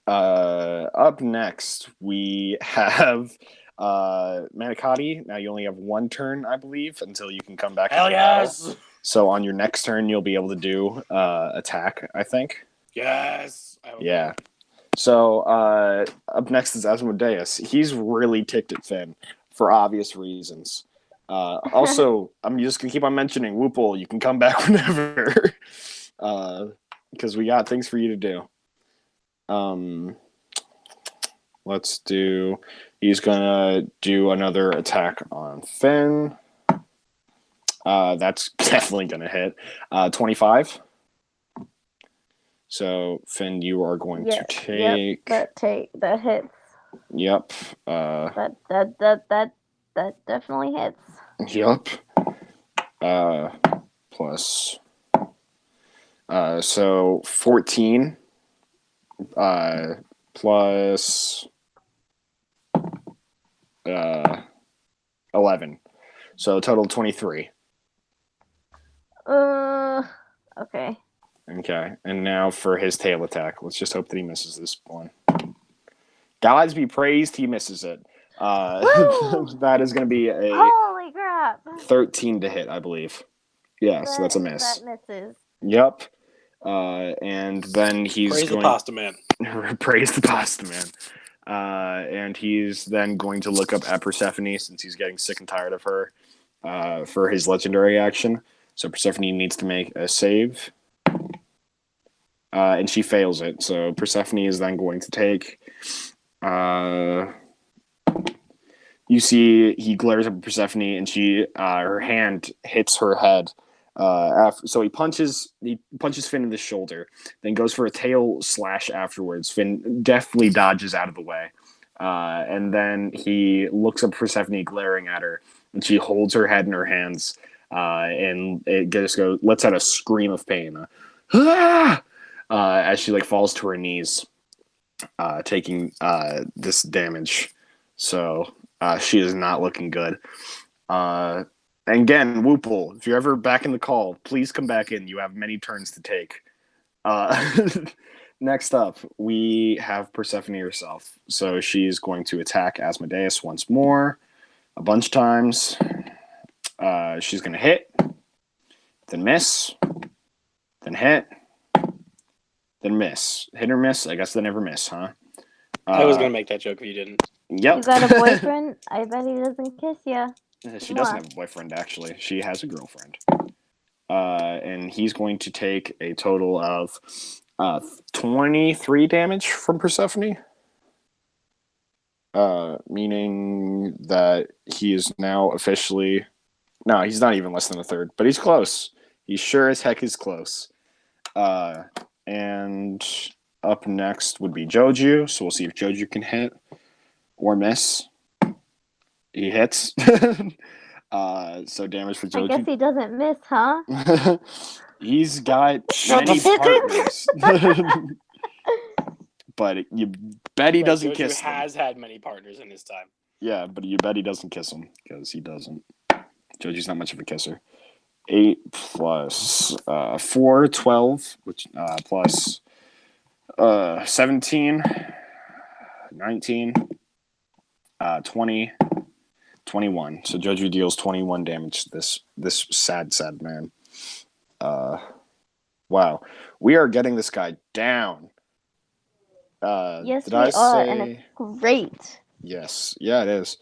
up next, we have Manicotti. Now, you only have 1 turn, I believe, until you can come back. Hell into battle. yes! So, on your next turn, you'll be able to do attack, I think. Yes! Yeah. So, up next is Asmodeus. He's really ticked at Finn for obvious reasons. Also, I'm just going to keep on mentioning Woople. You can come back whenever. Because we got things for you to do. Let's do... He's going to do another attack on Finn. That's definitely going to hit. 25. So, Finn, you are going to take... That hits. Yep. That definitely hits. Yep. Plus... so 14 plus 11. So total 23. Okay. Okay. And now for his tail attack. Let's just hope that he misses this one. Gods be praised, he misses it. That is going to be a Holy crap. 13 to hit, I believe. Yeah, so that's a miss. That misses. Yep. And then he's Praise going... the pasta man. Praise the pasta man. And he's then going to look up at Persephone since he's getting sick and tired of her for his legendary action. So Persephone needs to make a save. And she fails it. So Persephone is then going to take... you see he glares at Persephone and she her hand hits her head. So he punches Finn in the shoulder, then goes for a tail slash afterwards. Finn deftly dodges out of the way. And then he looks up Persephone glaring at her, and she holds her head in her hands, and it just lets out a scream of pain. As she falls to her knees, taking this damage. So she is not looking good. And again, Whoople, if you're ever back in the call, please come back in. You have many turns to take. Next up, we have Persephone herself. So she's going to attack Asmodeus once more, a bunch of times. She's going to hit, then miss, then hit, then miss. Hit or miss? I guess they never miss, huh? I was going to make that joke if you didn't. Yep. You got a boyfriend? I bet he doesn't kiss you. She doesn't have a boyfriend, actually. She has a girlfriend. And he's going to take a total of 23 damage from Persephone. Meaning that he is now officially... No, he's not even less than a third, but he's close. He sure as heck is close. And up next would be JoeJew, so we'll see if JoeJew can hit or miss. He hits. So damage for JoeJew. I guess he doesn't miss, huh? He's got many partners. But you bet he doesn't kiss them. JoeJew has had many partners in his time. Yeah, but you bet he doesn't kiss them, because he doesn't. JoeJew's not much of a kisser. 8 plus 4, 12, which plus 17, 19, 20, 21. So JoeJew deals 21 damage to this sad man. Wow. We are getting this guy down. Yes, we are, and it's great. Yes. Yeah, it is.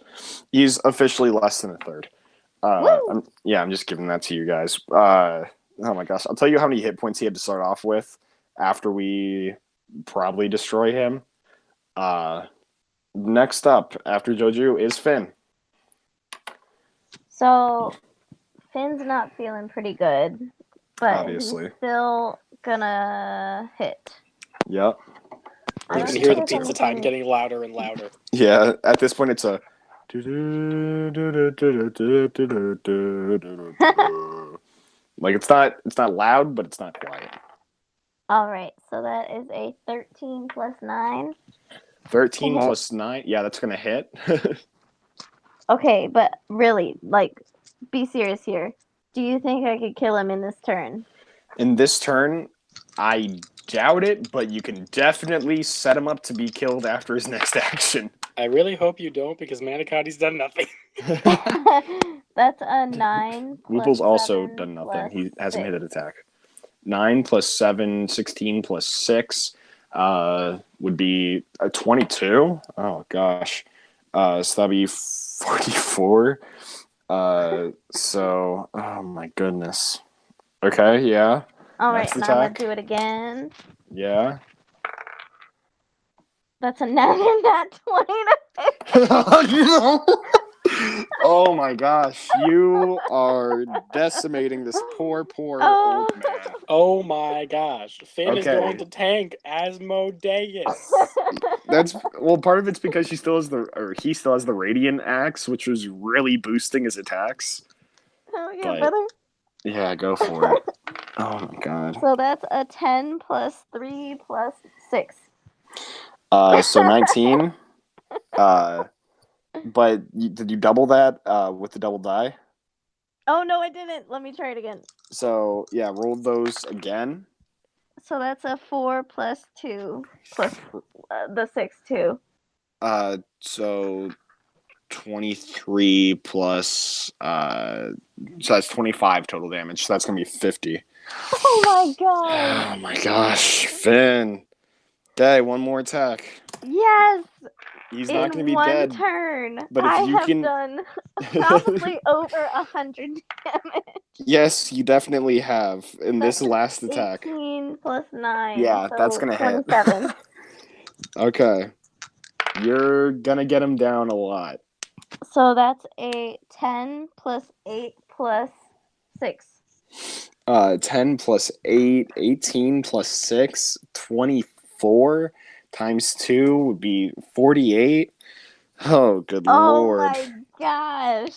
He's officially less than a third. I'm just giving that to you guys. Oh my gosh. I'll tell you how many hit points he had to start off with after we probably destroy him. Next up, after JoeJew, is Finn. So, Finn's not feeling pretty good, but obviously he's still gonna hit. Yep. You can hear the pizza time getting louder and louder. Yeah, at this point it's a... it's not loud, but it's not quiet. Alright, so that is a 13 plus 9. 13 plus 9? Yeah, that's gonna hit. Okay, but really, be serious here. Do you think I could kill him in this turn? In this turn, I doubt it, but you can definitely set him up to be killed after his next action. I really hope you don't, because Manicotti's done nothing. That's a 9. Whoople's also done nothing. He hasn't hit an attack. 9 plus 7, 16 plus 6 would be a 22. Oh, gosh. So that'd be 44. So, oh my goodness. Okay, yeah. Alright, now I'm going to do it again. Yeah. That's a nat 20. Oh my gosh, you are decimating this poor old man. Oh my gosh, Finn is going to tank Asmodeus. Part of it's because he still has the Radiant Axe, which was really boosting his attacks. Oh yeah, brother. Yeah, go for it. Oh my god. So that's a 10 plus 3 plus 6. So 19. But did you double that with the double die? Oh, no, I didn't. Let me try it again. So, yeah, roll those again. So that's a 4 plus 2 plus the 6, too. So 23 plus... so that's 25 total damage. So that's going to be 50. Oh, my God. Oh, my gosh. Finn. Okay, one more attack. Yes. He's not going to be one dead. turn, But if I you have can... done probably over 100 damage. Yes, you definitely have in this last attack. 18 plus 9. Yeah, so that's going to hit. 27. Okay. You're going to get him down a lot. So that's a 10 plus 8 plus 6. 10 plus 8, 18 plus 6, 24 times 2 would be 48. Oh, good lord. Oh my gosh.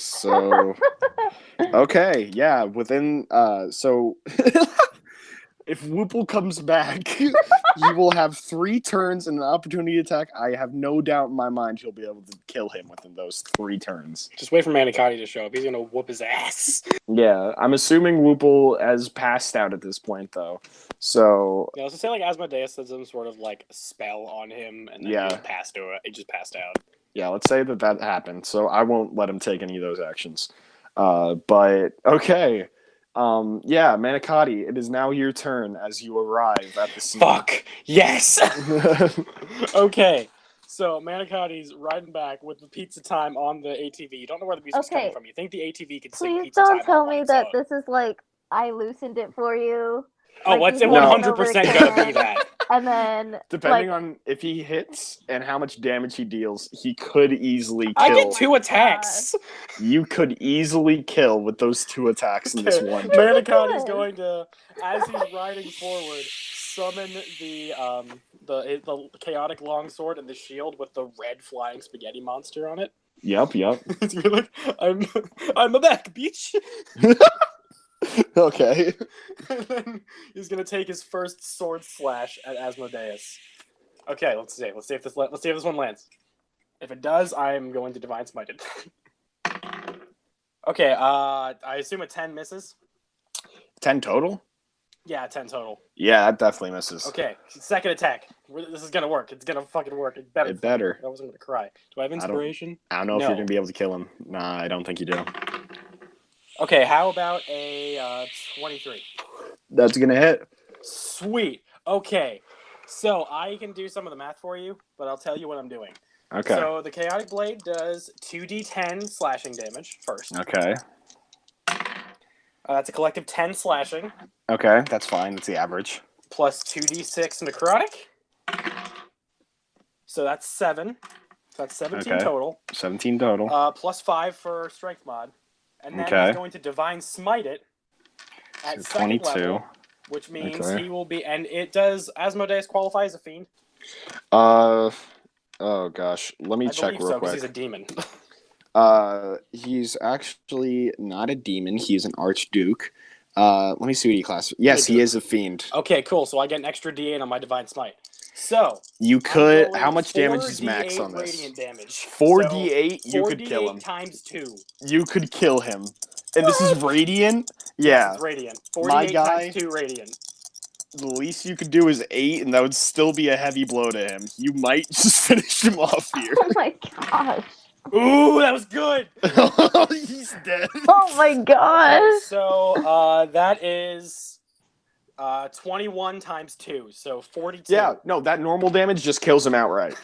So okay, yeah, within so if Whoople comes back, he will have 3 turns and an opportunity attack. I have no doubt in my mind he'll be able to kill him within those 3 turns. Just wait for Manicotti to show up. He's gonna whoop his ass. Yeah, I'm assuming Whoople has passed out at this point, though. So Yeah, let's say like Asmodeus did some sort of like spell on him, and then Yeah. he just passed out. yeah, let's say that happened. So I won't let him take any of those actions. But okay. Yeah, Manicotti, it is now your turn as you arrive at the scene. Fuck yes. Okay, so Manicotti's riding back with the pizza time on the ATV. You don't know where the music's coming Okay. from. You think the ATV could sing Please pizza time don't tell all on me its that own. this is like I loosened it for you. Oh, like, what's you it? hit it 100% over the gonna be can. that. And then Depending like, on if he hits and how much damage he deals, he could easily kill. I get 2 my attacks. You could easily kill with those 2 attacks in this Okay. one. Manicotti's going to, as he's riding forward, summon the chaotic longsword and the shield with the red flying spaghetti monster on it. Yep. It's gonna be like, I'm a back, bitch. Okay. And then he's gonna take his first sword slash at Asmodeus. Okay, let's see if this one lands. If it does, I'm going to divine smite it. Okay, I assume a 10 misses. 10 total? Yeah, 10 total. Yeah, that definitely misses. Okay, second attack. This is gonna work. It's gonna fucking work. It better. It better. I wasn't gonna cry. Do I have inspiration? I don't know if No. you're going to be able to kill him. Nah, I don't think you do. Okay, how about a 23? That's going to hit. Sweet. Okay, so I can do some of the math for you, but I'll tell you what I'm doing. Okay. So the Chaotic Blade does 2d10 slashing damage first. Okay. That's a collective 10 slashing, Okay, that's fine. That's the average. plus 2d6 necrotic. So that's 7. So that's 17 Okay. total. 17 total. Plus 5 for strength mod. And then Okay. he's going to divine smite it at So second 22. level, which means Okay. he will be. And it does Asmodeus qualify as a fiend? Oh gosh. Let me I check believe real so, because quick. he's a demon. He's actually not a demon. He's an archduke. Let me see what he class. Yes, he is a fiend. Okay, cool. So I get an extra D8 on my divine smite. So You I'm could. going How much damage 4d8 is max on this? radiant damage. 4d8. So You could kill him. 4d8 times 2. You could kill him. And this is radiant. Yes, Yeah. it's radiant. My 48 guy- times 2 radiant. The least you could do is 8, and that would still be a heavy blow to him. You might just finish him off here. oh my gosh. Ooh, that was good. He's dead. Oh my Okay, gosh. so that is 21 times 2, so 42. Yeah, no, that normal damage just kills him outright.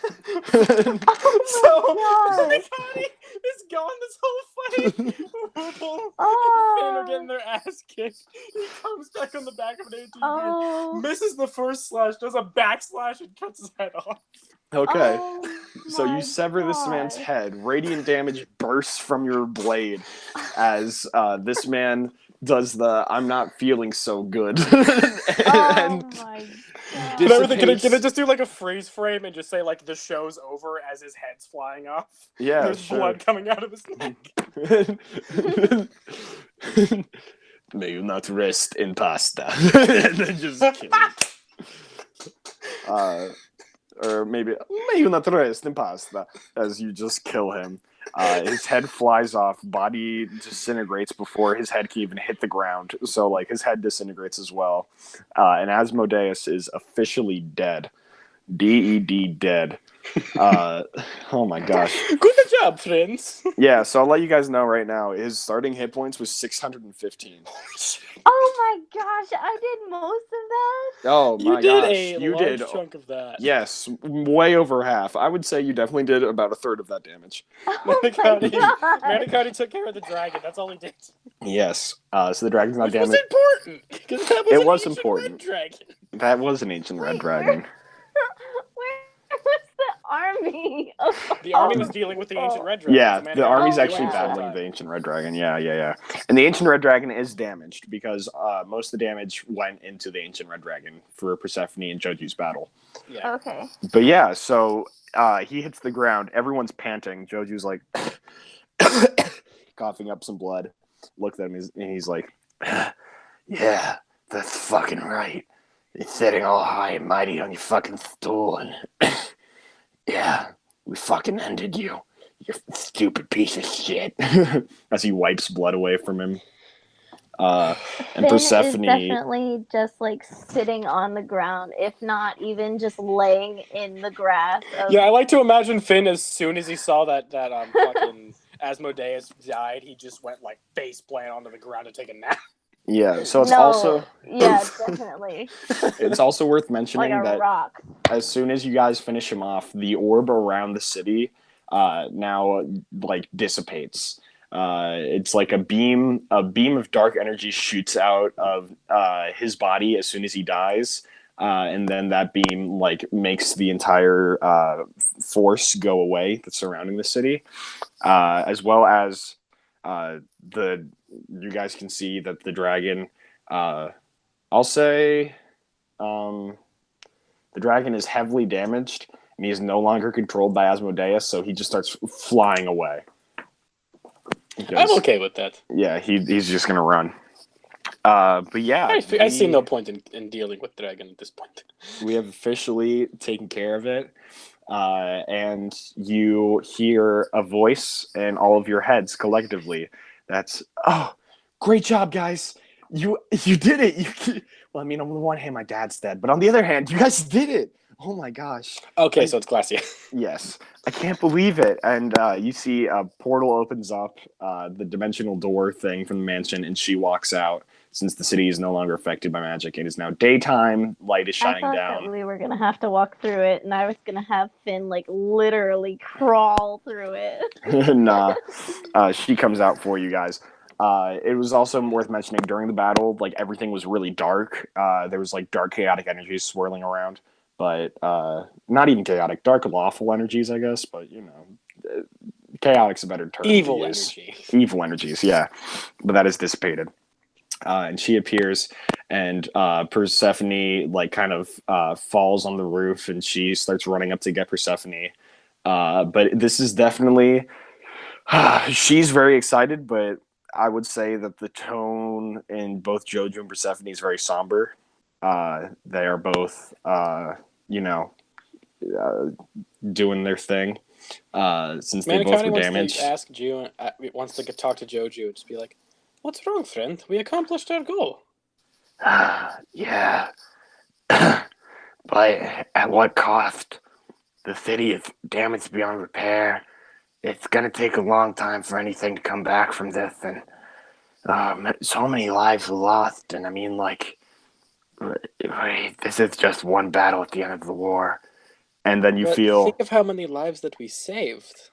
Oh my So Manicotti is gone this whole fight. Whoople Oh. and Finn are getting their ass kicked. He comes back on the back of an ATV, Oh. misses the first slash, does a backslash, and cuts his head off. Okay. Oh So my you sever this man's God. head. Radiant damage bursts from your blade as this man does the "I'm not feeling so good." Oh my God. Can I Dissipates. just do like a freeze frame and just say like the show's over as his head's flying off? Yeah, There's sure. blood coming out of his neck. May you not rest in pasta. And then just kill him. Or maybe may you not rest in pasta as you just kill him. His head flies off, body disintegrates before his head can even hit the ground. So like his head disintegrates as well. And Asmodeus is officially dead. DED dead. Oh my gosh. Good job, friends. Yeah, so I'll let you guys know right now. His starting hit points was 615. Oh my goch, I did most of that. Oh You my did gosh, a you large did. chunk of that. Yes, way over half. I would say you definitely did about a third of that damage. Oh my Manicotti god. took care of the dragon. That's all he did. Yes. So the dragon's not Which was damaged. important, because that was It an was ancient important. red dragon. That was an ancient red Wait, dragon. Where was the army? The army was dealing with the ancient red dragon. Yeah, so the army's Oh, actually yeah. battling the ancient red dragon. Yeah. And the ancient red dragon is damaged because most of the damage went into the ancient red dragon for Persephone and JoeJew's battle. Yeah. Okay. But yeah, so he hits the ground. Everyone's panting. JoeJew's like coughing up some blood. Looked at him and he's like, yeah, that's fucking right. You're sitting all high and mighty on your fucking stool and yeah, we fucking ended you. You stupid piece of shit. As he wipes blood away from him. And Finn Persephone is definitely just like sitting on the ground, if not even just laying in the grass. Yeah, I like to imagine Finn as soon as he saw that fucking Asmodeus died, he just went like face plant onto the ground to take a nap. Yeah, so it's No, also yeah, definitely it's also worth like mentioning a that rock. as soon as you guys finish him off, the orb around the city now like dissipates. It's like a beam of dark energy shoots out of his body as soon as he dies, and then that beam like makes the entire force go away that's surrounding the city, as well as you guys can see that the dragon. I'll say. The dragon is heavily damaged, and he is no longer controlled by Asmodeus, so he just starts flying away. I'm okay with that. Yeah, he's just gonna run. But yeah, I see no point in dealing with dragon at this point. We have officially taken care of it, and you hear a voice in all of your heads collectively. That's great job, guys! You did it. Well, I mean, on the one hand, my dad's dead, but on the other hand, you guys did it. Oh my gosh. Okay, so it's Glacia. Yes, I can't believe it. And you see a portal opens up, the dimensional door thing from the mansion, and she walks out. Since the city is no longer affected by magic, it is now daytime. Light is shining I thought down. that we were gonna have to walk through it, and I was gonna have Finn like literally crawl through it. Nah, she comes out for you guys. It was also worth mentioning during the battle, like everything was really dark. There was like dark chaotic energies swirling around, but not even chaotic, dark lawful energies, I guess. But you know, chaotic's a better term. Evil energy. Evil energies, yeah. But that is dissipated. And she appears, and Persephone like kind of falls on the roof, and she starts running up to get Persephone. But this is definitely she's very excited, but I would say that the tone in both JoeJew and Persephone is very somber. They are both, doing their thing since they both were damaged. Wants to talk to JoeJew, just be like, "What's wrong, friend? We accomplished our goal." Yeah, but at what cost? The city is damaged beyond repair. It's gonna take a long time for anything to come back from this, and so many lives were lost. And I mean, like, this is just one battle at the end of the war, and then you feel. Think of how many lives that we saved.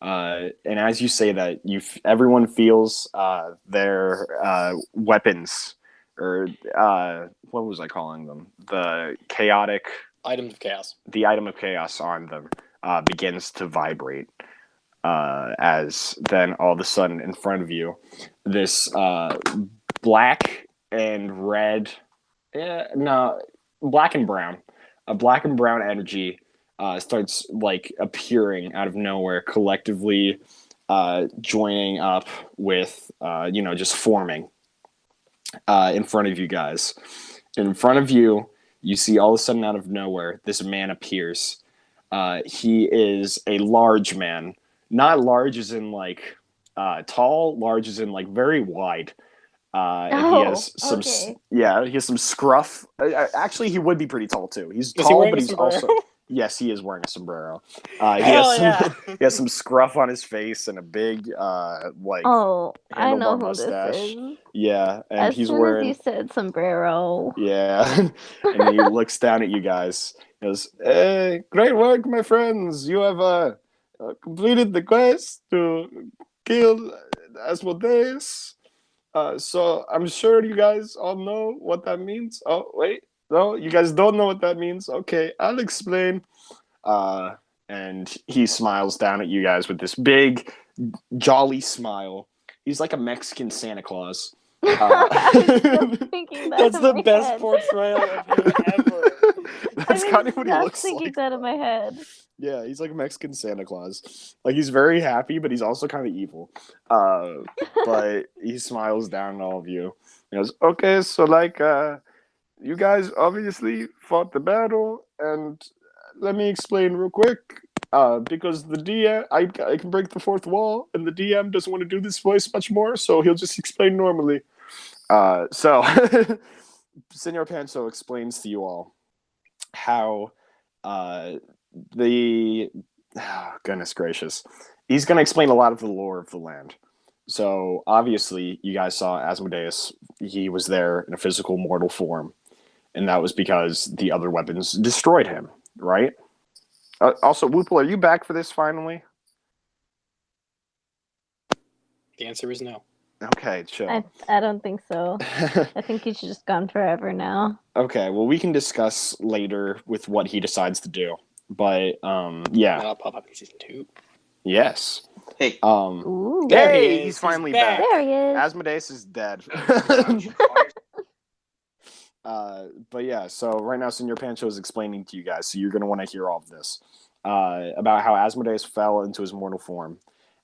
And as you say that, everyone feels their weapons, or what was I calling them? The chaotic items of chaos. The item of chaos on them begins to vibrate. As then all of a sudden in front of you, this black and red, black and brown, a black and brown energy starts like appearing out of nowhere, collectively joining up with, just forming in front of you guys. In front of you, you see all of a sudden out of nowhere, this man appears. He is a large man. Not large as in like tall, large as in like very wide. And he has some, okay. he has some scruff. Actually, he would be pretty tall too. He's Is he tall, wearing but a he's sombrero? also yes, he is wearing a sombrero. He Hell has some yeah. he has some scruff on his face and a big like Oh, I know handlebar who mustache. this is. Yeah, and As he's soon wearing as you said sombrero. yeah, and he looks down at you guys. He goes, "Hey, great work, my friends! You have completed the quest to kill Asmodeus. So I'm sure you guys all know what that means. Oh, wait, no, you guys don't know what that means. Okay, I'll explain." And he smiles down at you guys with this big, jolly smile. He's like a Mexican Santa Claus. I was just thinking that That's in the my best head. portrayal of him ever. That's kind of what he looks thinking like. that in my head. Yeah, he's like a Mexican Santa Claus. Like he's very happy, but he's also kind of evil. But he smiles down at all of you. He goes, "Okay, so like, you guys obviously fought the battle, and let me explain real quick. Because the DM, I can break the fourth wall, and the DM doesn't want to do this voice much more, so he'll just explain normally. So, Senor Pancho explains to you all how the goodness gracious, he's going to explain a lot of the lore of the land. So obviously, you guys saw Asmodeus. He was there in a physical mortal form, and that was because the other weapons destroyed him. Right? Also, Whoople, are you back for this finally? The answer is no. Okay, chill. I don't think so. I think he's just gone forever now. Okay, well, we can discuss later with what he decides to do. But yeah, That'll pop up in season 2. yes. Hey, Ooh. There he Hey, is. he's finally He's back. back. There he is. Asmodeus is dead. But yeah, so right now, Senor Pancho is explaining to you guys, so you're going to want to hear all of this about how Asmodeus fell into his mortal form.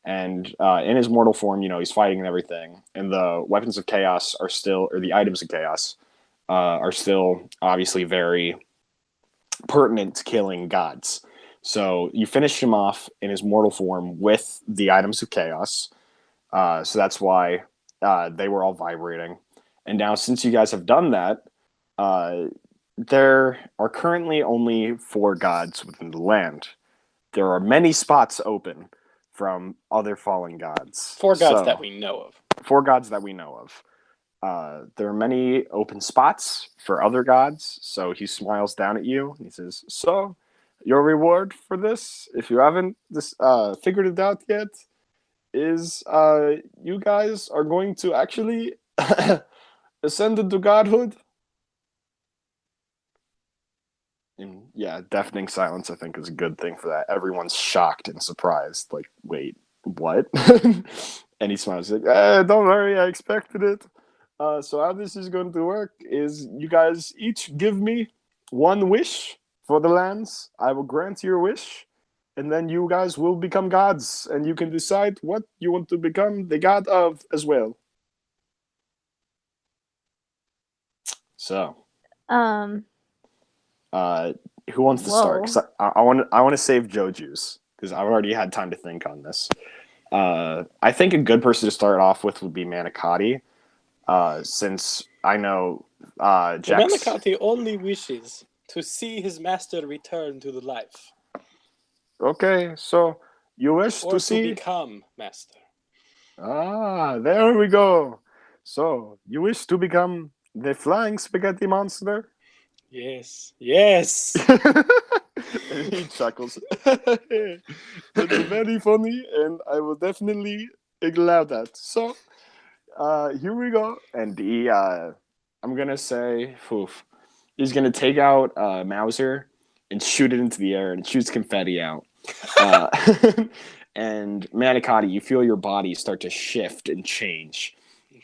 And in his mortal form, you know, he's fighting and everything. And the weapons of chaos are still, or the items of chaos are still obviously very pertinent to killing gods. So you finish him off in his mortal form with the items of chaos. So that's why they were all vibrating. And now, since you guys have done that, there are currently only 4 gods within the land. There are many spots open from other fallen gods. 4 gods that we know of. 4 gods that we know of. There are many open spots for other gods. So he smiles down at you and he says, "So, your reward for this, if you haven't figured it out yet, is you guys are going to actually ascend into godhood." And yeah, deafening silence, I think, is a good thing for that. Everyone's shocked and surprised. Like, wait, what? And he smiles like, "Don't worry, I expected it. So how this is going to work is you guys each give me 1 wish for the lands. I will grant your wish. And then you guys will become gods. And you can decide what you want to become the god of as well." So, who wants to start? 'Cause I want to save JoeJew's because I've already had time to think on this. I think a good person to start off with would be Manicotti, since I know Jex. Manicotti only wishes to see his master return to the life. Okay, so you wish Or to see become master. there we go. So you wish to become the flying spaghetti monster? Yes. Yes. And he chuckles. It's very funny, and I will definitely allow that. So, here we go. And he, I'm gonna say, he's gonna take out Mauser and shoot it into the air, and it shoots confetti out. And Manicotti, you feel your body start to shift and change.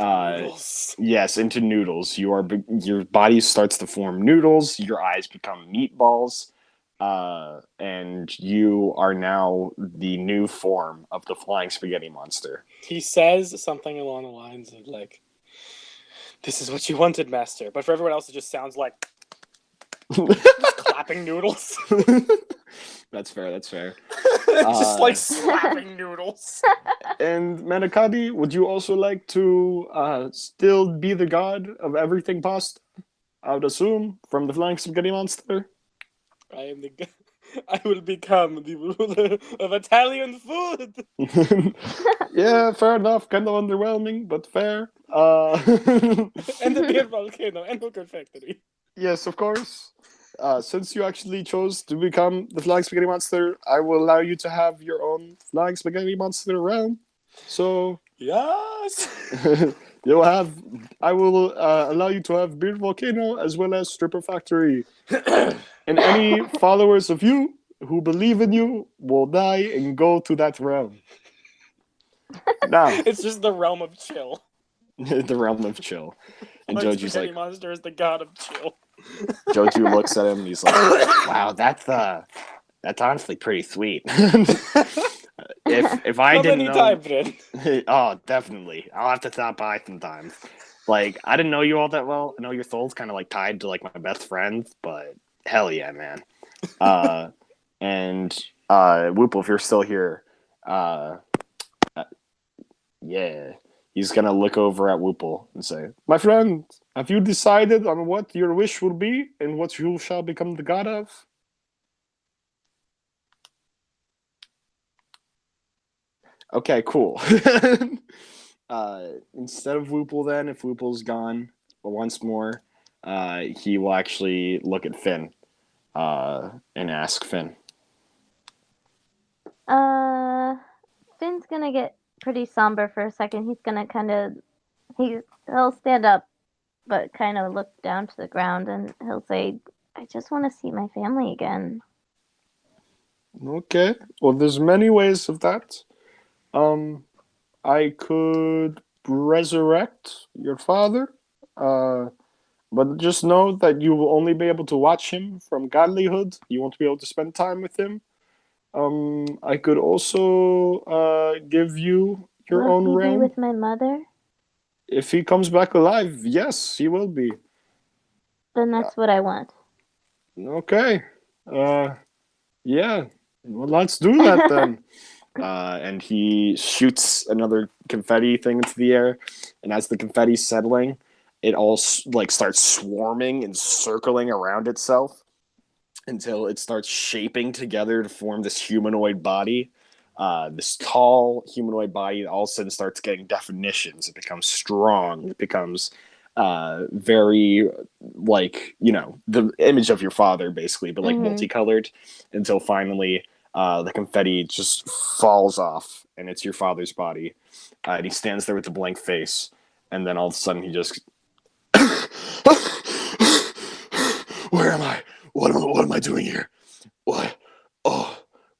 Noodles. Yes, into noodles. Your body starts to form noodles. Your eyes become meatballs, and you are now the new form of the flying spaghetti monster. He says something along the lines of like, "This is what you wanted, master." But for everyone else, it just sounds like just slapping noodles. That's fair. That's fair. Just like slapping noodles. And Manakadi, would you also like to still be the god of everything pasta? I would assume from the Flying Spaghetti Monster. I will become the ruler of Italian food. Yeah, fair enough. Kind of underwhelming, but fair. And the beer volcano and the factory. Yes, of course. Since you actually chose to become the Flying Spaghetti Monster, I will allow you to have your own Flying Spaghetti Monster realm. So Yes. I will allow you to have Beard Volcano as well as Stripper Factory. And any followers of you who believe in you will die and go to that realm. Now, It's just the realm of chill. the realm of chill. And Like JoeJew's Spaghetti like, Monster is the god of chill. JoeJew looks at him and he's like, wow, that's honestly pretty sweet. if I Come didn't know, anytime, friend. oh, definitely, I'll have to stop by sometimes. Like, I didn't know you all that well. I know your soul's kind of like tied to like my best friends, but hell yeah, man. And Whoople, if you're still here, yeah, he's gonna look over at Whoople and say, "My friend, have you decided on what your wish will be and what you shall become the god of?" Okay, cool. Instead of Whoople, then, if Whoople's gone once more, he will actually look at Finn and ask Finn. Finn's gonna get pretty somber for a second. He's gonna he'll stand up, but kind of look down to the ground, and he'll say, "I just want to see my family again." Okay. Well, there's many ways of that. I could resurrect your father, but just know that you will only be able to watch him from godlyhood. You won't be able to spend time with him. I could also give you your Will own he realm. be with my mother? If he comes back alive, yes, he will be. Then that's what I want. Okay. Yeah. Well, let's do that then. And he shoots another confetti thing into the air, and as the confetti's settling, it all like starts swarming and circling around itself until it starts shaping together to form this humanoid body. This tall humanoid body all of a sudden starts getting definitions. It becomes strong. It becomes very like, the image of your father, basically, but like multicolored, until finally the confetti just falls off and it's your father's body. And he stands there with a blank face, and then all of a sudden he just where am I? What am I doing here? What? Oh,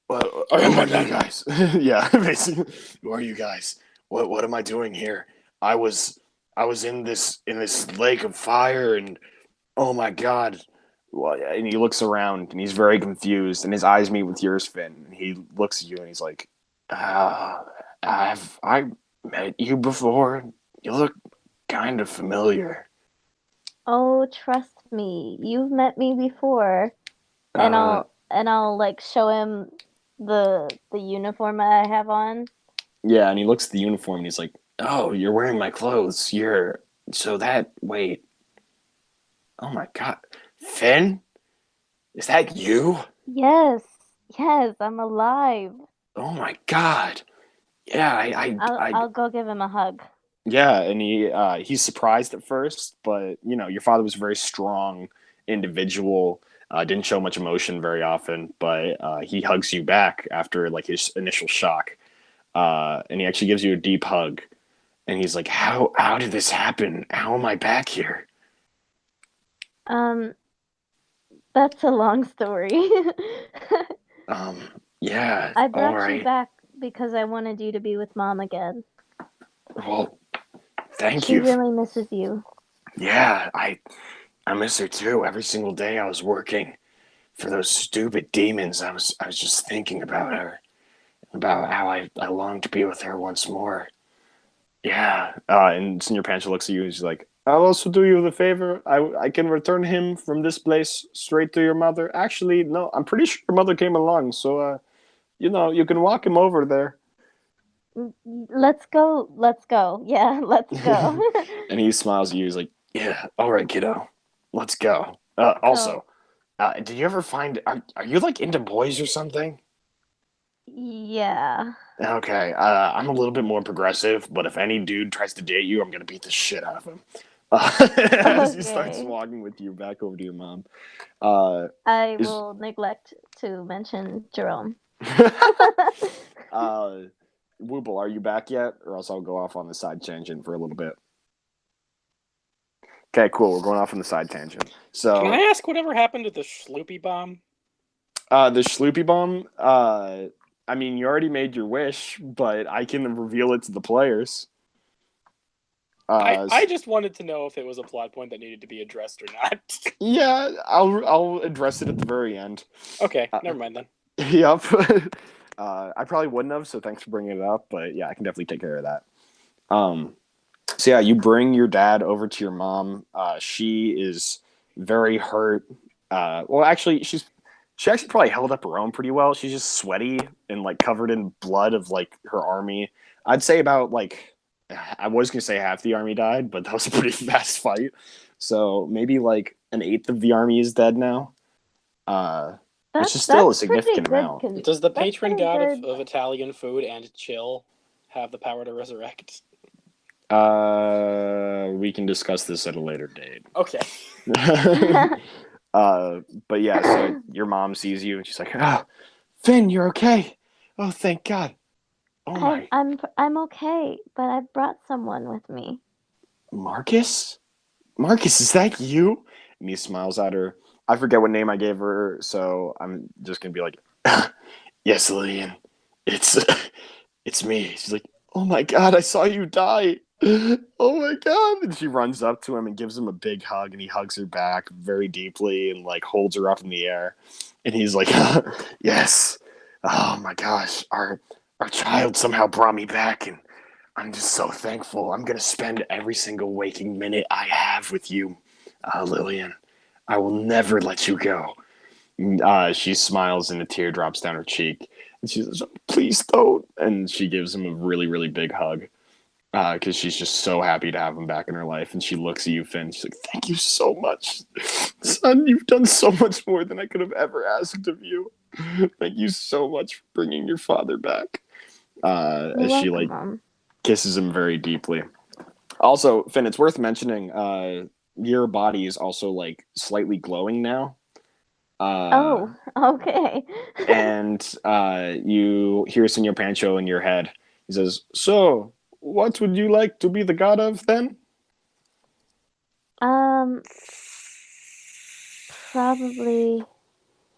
who are you guys? Yeah, basically, who are you guys? What am I doing here? I was in this lake of fire, and oh my god. Well, and he looks around and he's very confused, and his eyes meet with yours, Finn. And he looks at you and he's like, have I met you before? You look kind of familiar. Oh, trust me, you've met me before, and I'll like show him the uniform I have on. Yeah, and he looks at the uniform and he's like, "Oh, you're wearing my clothes. Wait. Oh my god. Finn? Is that you?" Yes, I'm alive. Oh my god. Yeah, I'll go give him a hug. Yeah, and he's surprised at first, but your father was a very strong individual. Didn't show much emotion very often, but he hugs you back after like his initial shock. And he actually gives you a deep hug. And he's like, How did this happen? How am I back here? That's a long story. Yeah. I brought you back because I wanted you to be with Mom again. Well, thank she you. She really misses you. Yeah, I miss her too. Every single day I was working for those stupid demons. I was just thinking about her, about how I longed to be with her once more. Yeah. And Senior Pancha looks at you and he's like, I'll also do you the favor. I can return him from this place straight to your mother. Actually, no, I'm pretty sure your mother came along, so you can walk him over there. Let's go. Let's go. Yeah, let's go. And he smiles at you. He's like, "Yeah, all right, kiddo, let's go." So, Also, did you ever find? Are you like into boys or something? yeah. Okay, I'm a little bit more progressive, but if any dude tries to date you, I'm gonna beat the shit out of him. As he starts Okay. walking with you back over to your mom. I Is will neglect to mention Jerome. Wooble, are you back yet? Or else I'll go off on the side tangent for a little bit. Okay, cool. We're going off on the side tangent. So, Can I ask whatever happened to the Schloopy bomb? the Schloopy bomb. I mean, you already made your wish, but I can reveal it to the players. I just wanted to know if it was a plot point that needed to be addressed or not. Yeah, I'll address it at the very end. Okay, never mind then. Yep. I probably wouldn't have, so thanks for bringing it up. But yeah, I can definitely take care of that. So yeah, you bring your dad over to your mom. She is very hurt. Well, actually, she actually probably held up her own pretty well. She's just sweaty and like covered in blood of like her army. I'd say about like I was gonna say half the army died, but that was a pretty fast fight. So maybe like an eighth of the army is dead now. Which is still a significant amount. Does the patron god of Italian food and chill have the power to resurrect? We can discuss this at a later date. Okay. But yeah, so your mom sees you and she's like, "Oh, Finn, you're okay. Oh, thank God. Oh my." I'm okay, but I brought someone with me. Marcus? Marcus, is that you? And he smiles at her. I forget what name I gave her, so I'm just gonna be like, "Yes, Lillian, it's me." She's like, "Oh my God, I saw you die. Oh my God." And she runs up to him and gives him a big hug, and he hugs her back very deeply and like holds her up in the air. And he's like, "Yes. Oh my gosh, our child somehow brought me back, and I'm just so thankful. I'm gonna spend every single waking minute I have with you, Lillian. I will never let you go." She smiles and a tear drops down her cheek. And she says, "Please don't." And she gives him a really, really big hug because she's just so happy to have him back in her life. And she looks at you, Finn. She's like, "Thank you so much. Son, you've done so much more than I could have ever asked of you. Thank you so much for bringing your father back." As she like kisses him very deeply. Also, Finn, it's worth mentioning your body is also like slightly glowing now. Oh, okay. And you hear Senor Pancho in your head. He says, "So, what would you like to be the god of then?" Probably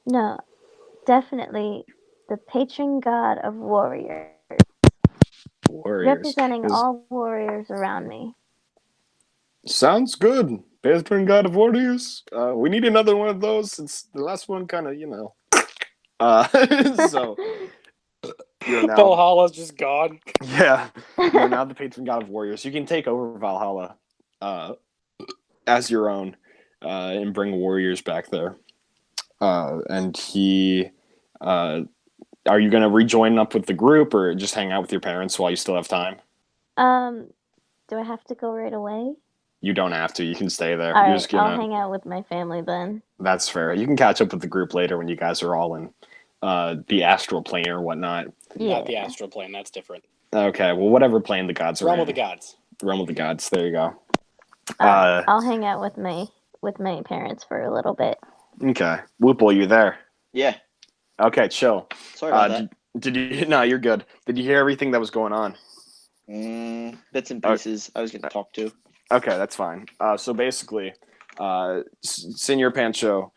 no, definitely the patron god of warriors. Representing all warriors around me. Sounds good. Patron god of warriors. We need another one of those since the last one kind of, so you're now Valhalla's just gone. Yeah. You're now the patron god of warriors. You can take over Valhalla as your own and bring warriors back there. And he are you going to rejoin up with the group or just hang out with your parents while you still have time? Do I have to go right away? You don't have to. You can stay there. All right, I'll hang out with my family then. That's fair. You can catch up with the group later when you guys are all in the astral plane or whatnot. Yeah. Not the astral plane. That's different. Okay, well, whatever plane the gods are Realm in. of the gods. Realm of the gods. There you go. I'll hang out with my parents for a little bit. Okay. Whoople, you there? Yeah. Okay, chill. Sorry about that. Did you? No, you're good. Did you hear everything that was going on? Bits and pieces. I was going to talk to. Okay, that's fine. So basically, Senor Pancho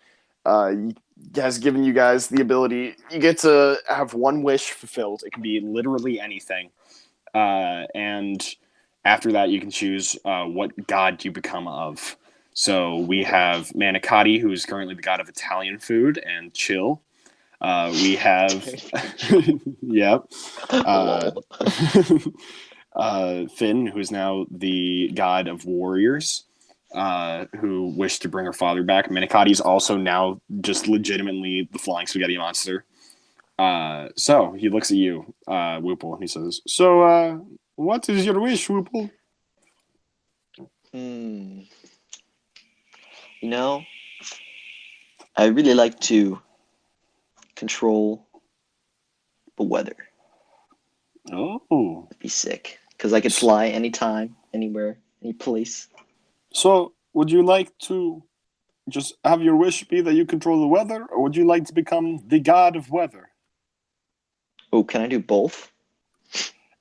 has given you guys the ability. You get to have one wish fulfilled. It can be literally anything. And after that, you can choose what god you become of. So we have Manicotti, who is currently the god of Italian food and chill. We have, yep. Finn, who is now the god of warriors. who wished to bring her father back. Minikati's also now just legitimately the flying spaghetti monster. So he looks at you, Whoople, and he says, "So, what is your wish, Whoople?" You know, I really like to control the weather. Oh. That'd be sick. Because I could fly anytime, anywhere, any place. So, would you like to just have your wish be that you control the weather, or would you like to become the god of weather? Oh, can I do both?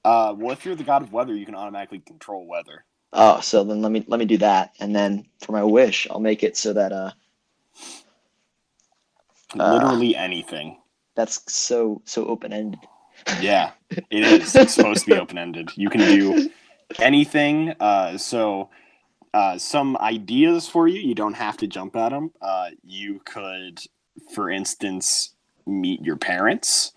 Well, if you're the god of weather, you can automatically control weather. Oh, so then let me do that, and then for my wish, I'll make it so that Literally anything. that's so open ended. Yeah, it is. It's supposed to be open ended. You can do anything. Some ideas for you. You don't have to jump at them. You could, for instance, meet your parents.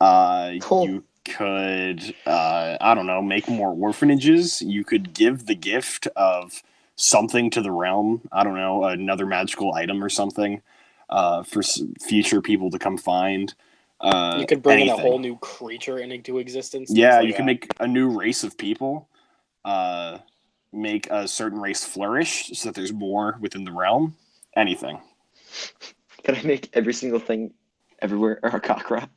Cool. You could, I don't know, make more orphanages. You could give the gift of something to the realm. I don't know, another magical item or something for future people to come find. You could bring in a anything. whole new creature into existence. Yeah, like you can that. make a new race of people. Make a certain race flourish so that there's more within the realm. Anything. Can I make every single thing everywhere a cockrat?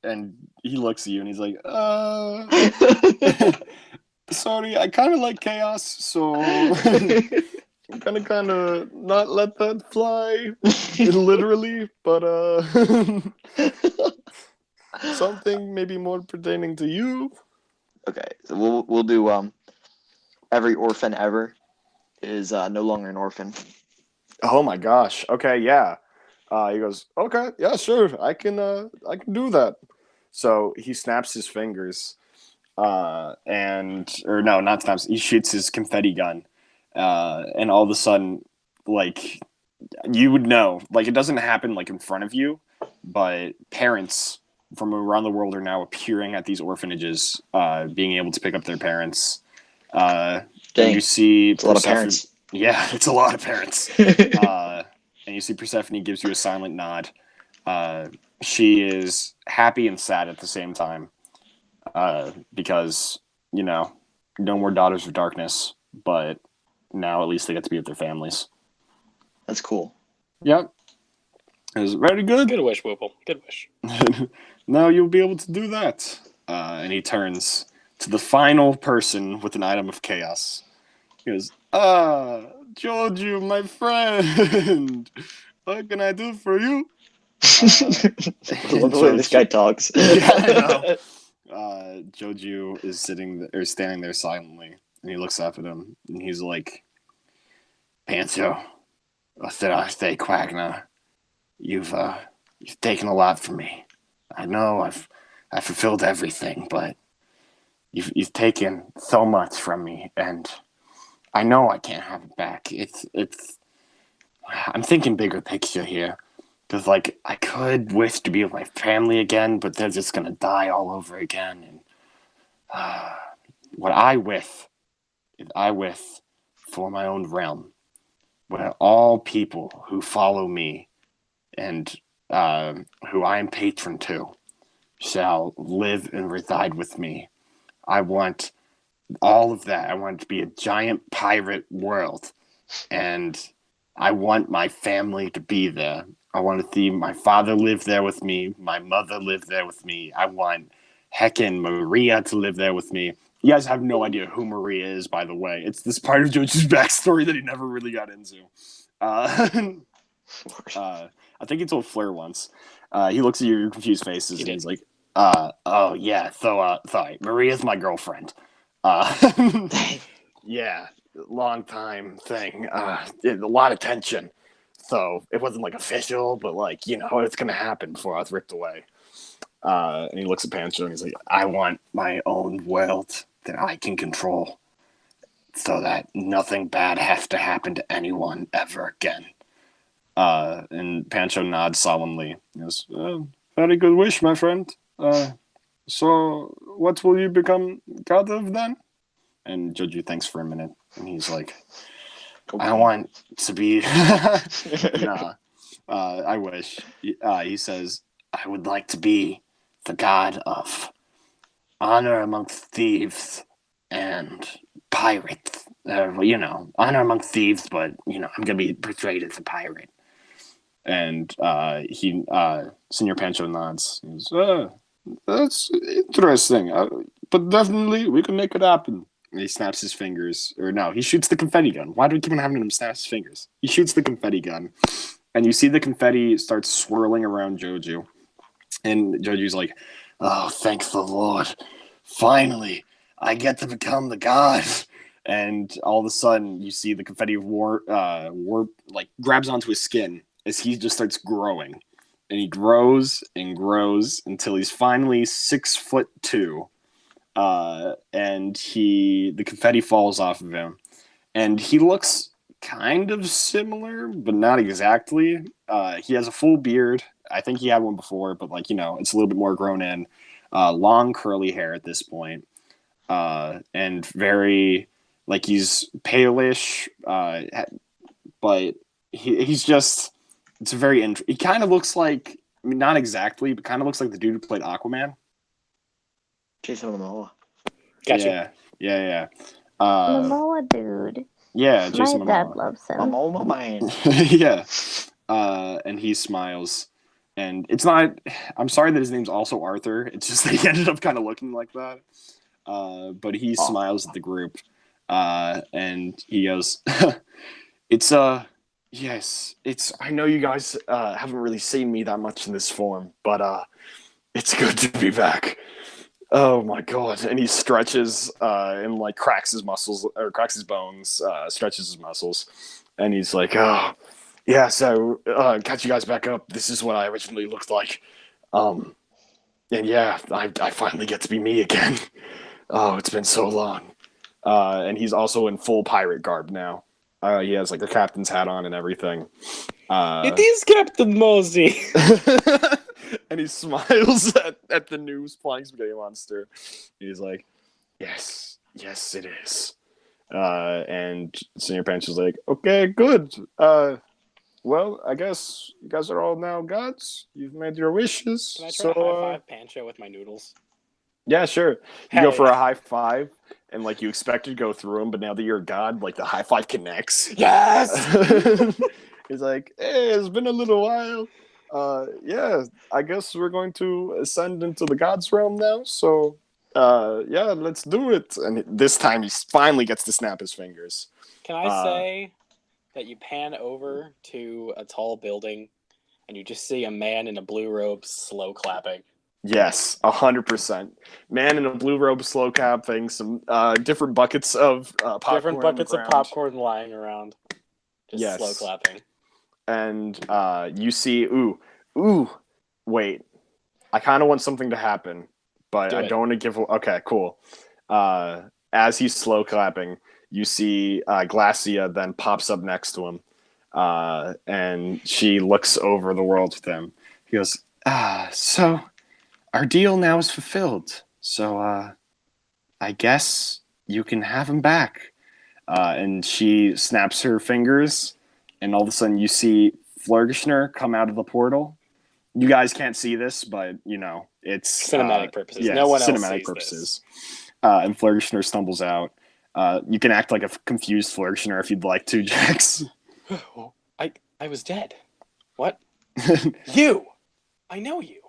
And he looks at you and he's like, sorry, I kind of like chaos, so I'm gonna kind of not let that fly, literally, but something maybe more pertaining to you. Okay, so we'll do every orphan ever is no longer an orphan. Oh my gosh. Okay, yeah. He goes, okay, yeah, sure, I can do that. So he snaps his fingers, or no, not snaps. He shoots his confetti gun, and all of a sudden, like, you would know, like, it doesn't happen like in front of you, but parents from around the world are now appearing at these orphanages, being able to pick up their parents. And you see it's a lot of parents. Yeah, it's a lot of parents. And you see Persephone gives you a silent nod. She is happy and sad at the same time, because, no more Daughters of Darkness, but now at least they get to be with their families. That's cool. Yep. It was very good. Good wish, Whoople. Good wish. Now you'll be able to do that. And he turns to the final person with an item of chaos. He goes, JoeJew, my friw, what can I do for you? I love the way this guy talks. Yeah, I know. JoeJew is standing there silently, and he looks up at him, and he's like, Pancho, what did I say, Quagna? You've taken a lot from me. I know I've fulfilled everything, but you've taken so much from me, and I know I can't have it back. I'm thinking bigger picture here. Because, like, I could wish to be with my family again, but they're just going to die all over again. And what I wish is for my own realm, where all people who follow me and who I am patron to shall live and reside with me. I want all of that. I want it to be a giant pirate world. And I want my family to be there. I want to see my father live there with me, my mother live there with me. I want heckin' Maria to live there with me. You guys have no idea who Maria is, by the way. It's this part of JoeJew's backstory that he never really got into. I think he told Fleur once. He looks at your confused faces and he's like, oh yeah, so sorry, Maria's my girlfriend. Yeah, long time thing. A lot of tension. So it wasn't like official, but like, it's gonna happen before I was ripped away. And he looks at Pancho and he's like, I want my own world that I can control, so that nothing bad has to happen to anyone ever again. And Pancho nods solemnly. He goes, very good wish, my friend. So what will you become god of then? And JoeJew thinks for a minute, and he's like, I want to be... Nah, I wish. He says, I would like to be the god of honor amongst thieves and pirates. Honor among thieves, but, I'm going to be portrayed as a pirate. And Senor Pancho nods. He goes, that's interesting. But definitely, we can make it happen. And he snaps his fingers. Or no, he shoots the confetti gun. Why do we keep on having him snap his fingers? He shoots the confetti gun. And you see the confetti start swirling around JoeJew. And JoeJew's like, oh, thank the Lord. Finally, I get to become the god. And all of a sudden, you see the confetti grabs onto his skin as he just starts growing. And he grows and grows until he's finally 6'2". And the confetti falls off of him. And he looks kind of similar, but not exactly. He has a full beard. I think he had one before, but it's a little bit more grown in. Long curly hair at this point. And very, he's palish, but he's just, it's a very, he kind of looks like, not exactly, but kind of looks like the dude who played Aquaman. Jason Momoa. Gotcha. Yeah. Momoa dude. Yeah, Jason My Momoa. dad loves him. Momoa man. Yeah. And he smiles. And it's not, I'm sorry that his name's also Arthur. It's just that he ended up kind of looking like that. But he smiles at the group. And he goes, yes, I know you guys haven't really seen me that much in this form, but it's good to be back. Oh my god. And he stretches and cracks his muscles, or cracks his bones, stretches his muscles. And he's like, oh, yeah, so catch you guys back up. This is what I originally looked like. And yeah, I finally get to be me again. Oh, it's been so long. And he's also in full pirate garb now. He has a captain's hat on and everything. It is Captain Mosey. And he smiles at the new flying spaghetti monster. He's like, yes, it is. And Senor Pancho's like, okay, good. Well, I guess you guys are all now gods. You've made your wishes. Can I try to high-five Pancho with my noodles? Yeah, sure. You Hell go for yeah. a high five, and you expect to go through him, but now that you're a god, the high five connects. Yes! He's like, hey, it's been a little while. Yeah, I guess we're going to ascend into the gods realm now, so yeah, let's do it. And this time he finally gets to snap his fingers. Can I say that you pan over to a tall building and you just see a man in a blue robe slow clapping? Yes, 100%. Man in a blue robe, slow clapping, some different buckets of popcorn. Different buckets of popcorn lying around. Just slow clapping. And you see, wait. I kind of want something to happen, but I don't want to give... Okay, cool. As he's slow clapping, you see Glacia then pops up next to him, and she looks over the world with him. He goes, so our deal now is fulfilled. So I guess you can have him back. And she snaps her fingers, and all of a sudden you see Flurgishner come out of the portal. You guys can't see this, but it's cinematic purposes. Yeah, no one else cinematic sees purposes. And Flurgishner stumbles out. You can act like a confused Flurgishner if you'd like to, Jex. I was dead. What? You! I know you.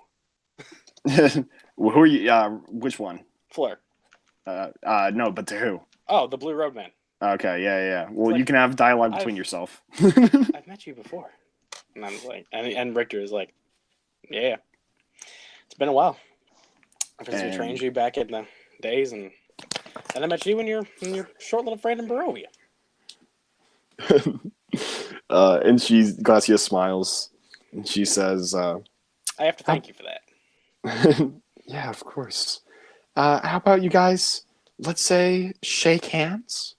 Well, who are you? Which one? Fleur. No, but to who? Oh, the Blue Road Man. Okay, yeah. Well, you can have dialogue between yourself. I've met you before. And I'm like, and Richter is like, yeah. It's been a while. Since we trained you back in the days, and I met you in your short little friend in Barovia. And Glacia smiles, and she says, I have to thank you for that. Yeah, of course. How about you guys, let's say, shake hands?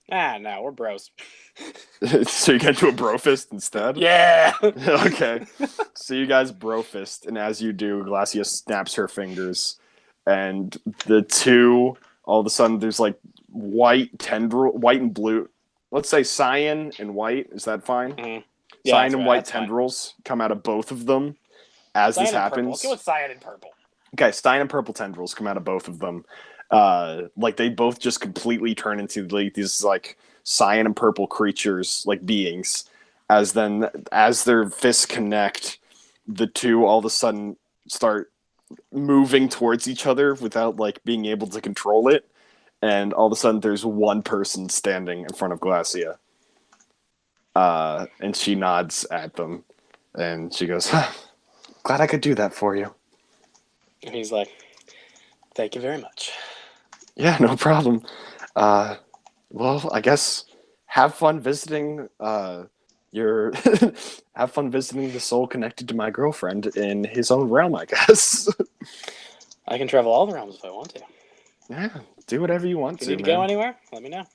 No, we're bros. So you get to a bro fist instead? Yeah! Okay. So you guys bro fist, and as you do, Glacia snaps her fingers, and the two, all of a sudden, there's white and blue. Let's say cyan and white. Is that fine? Mm-hmm. Yeah, cyan and white that's tendrils come out of both of them as cyan this and happens. Purple. Let's go with cyan and purple. Okay, cyan and purple tendrils come out of both of them. Like they both just completely turn into like these like cyan and purple creatures, like beings. As their fists connect, the two all of a sudden start moving towards each other without like being able to control it. And all of a sudden, there's one person standing in front of Glacia. And she nods at them, and she goes, "Glad I could do that for you." And he's like, "Thank you very much." Yeah, no problem. Well, I guess have fun visiting your have fun visiting the soul connected to my girlfriend in his own realm, I guess. I can travel all the realms if I want to. Yeah, do whatever you want If to. you need to go anywhere, let me know.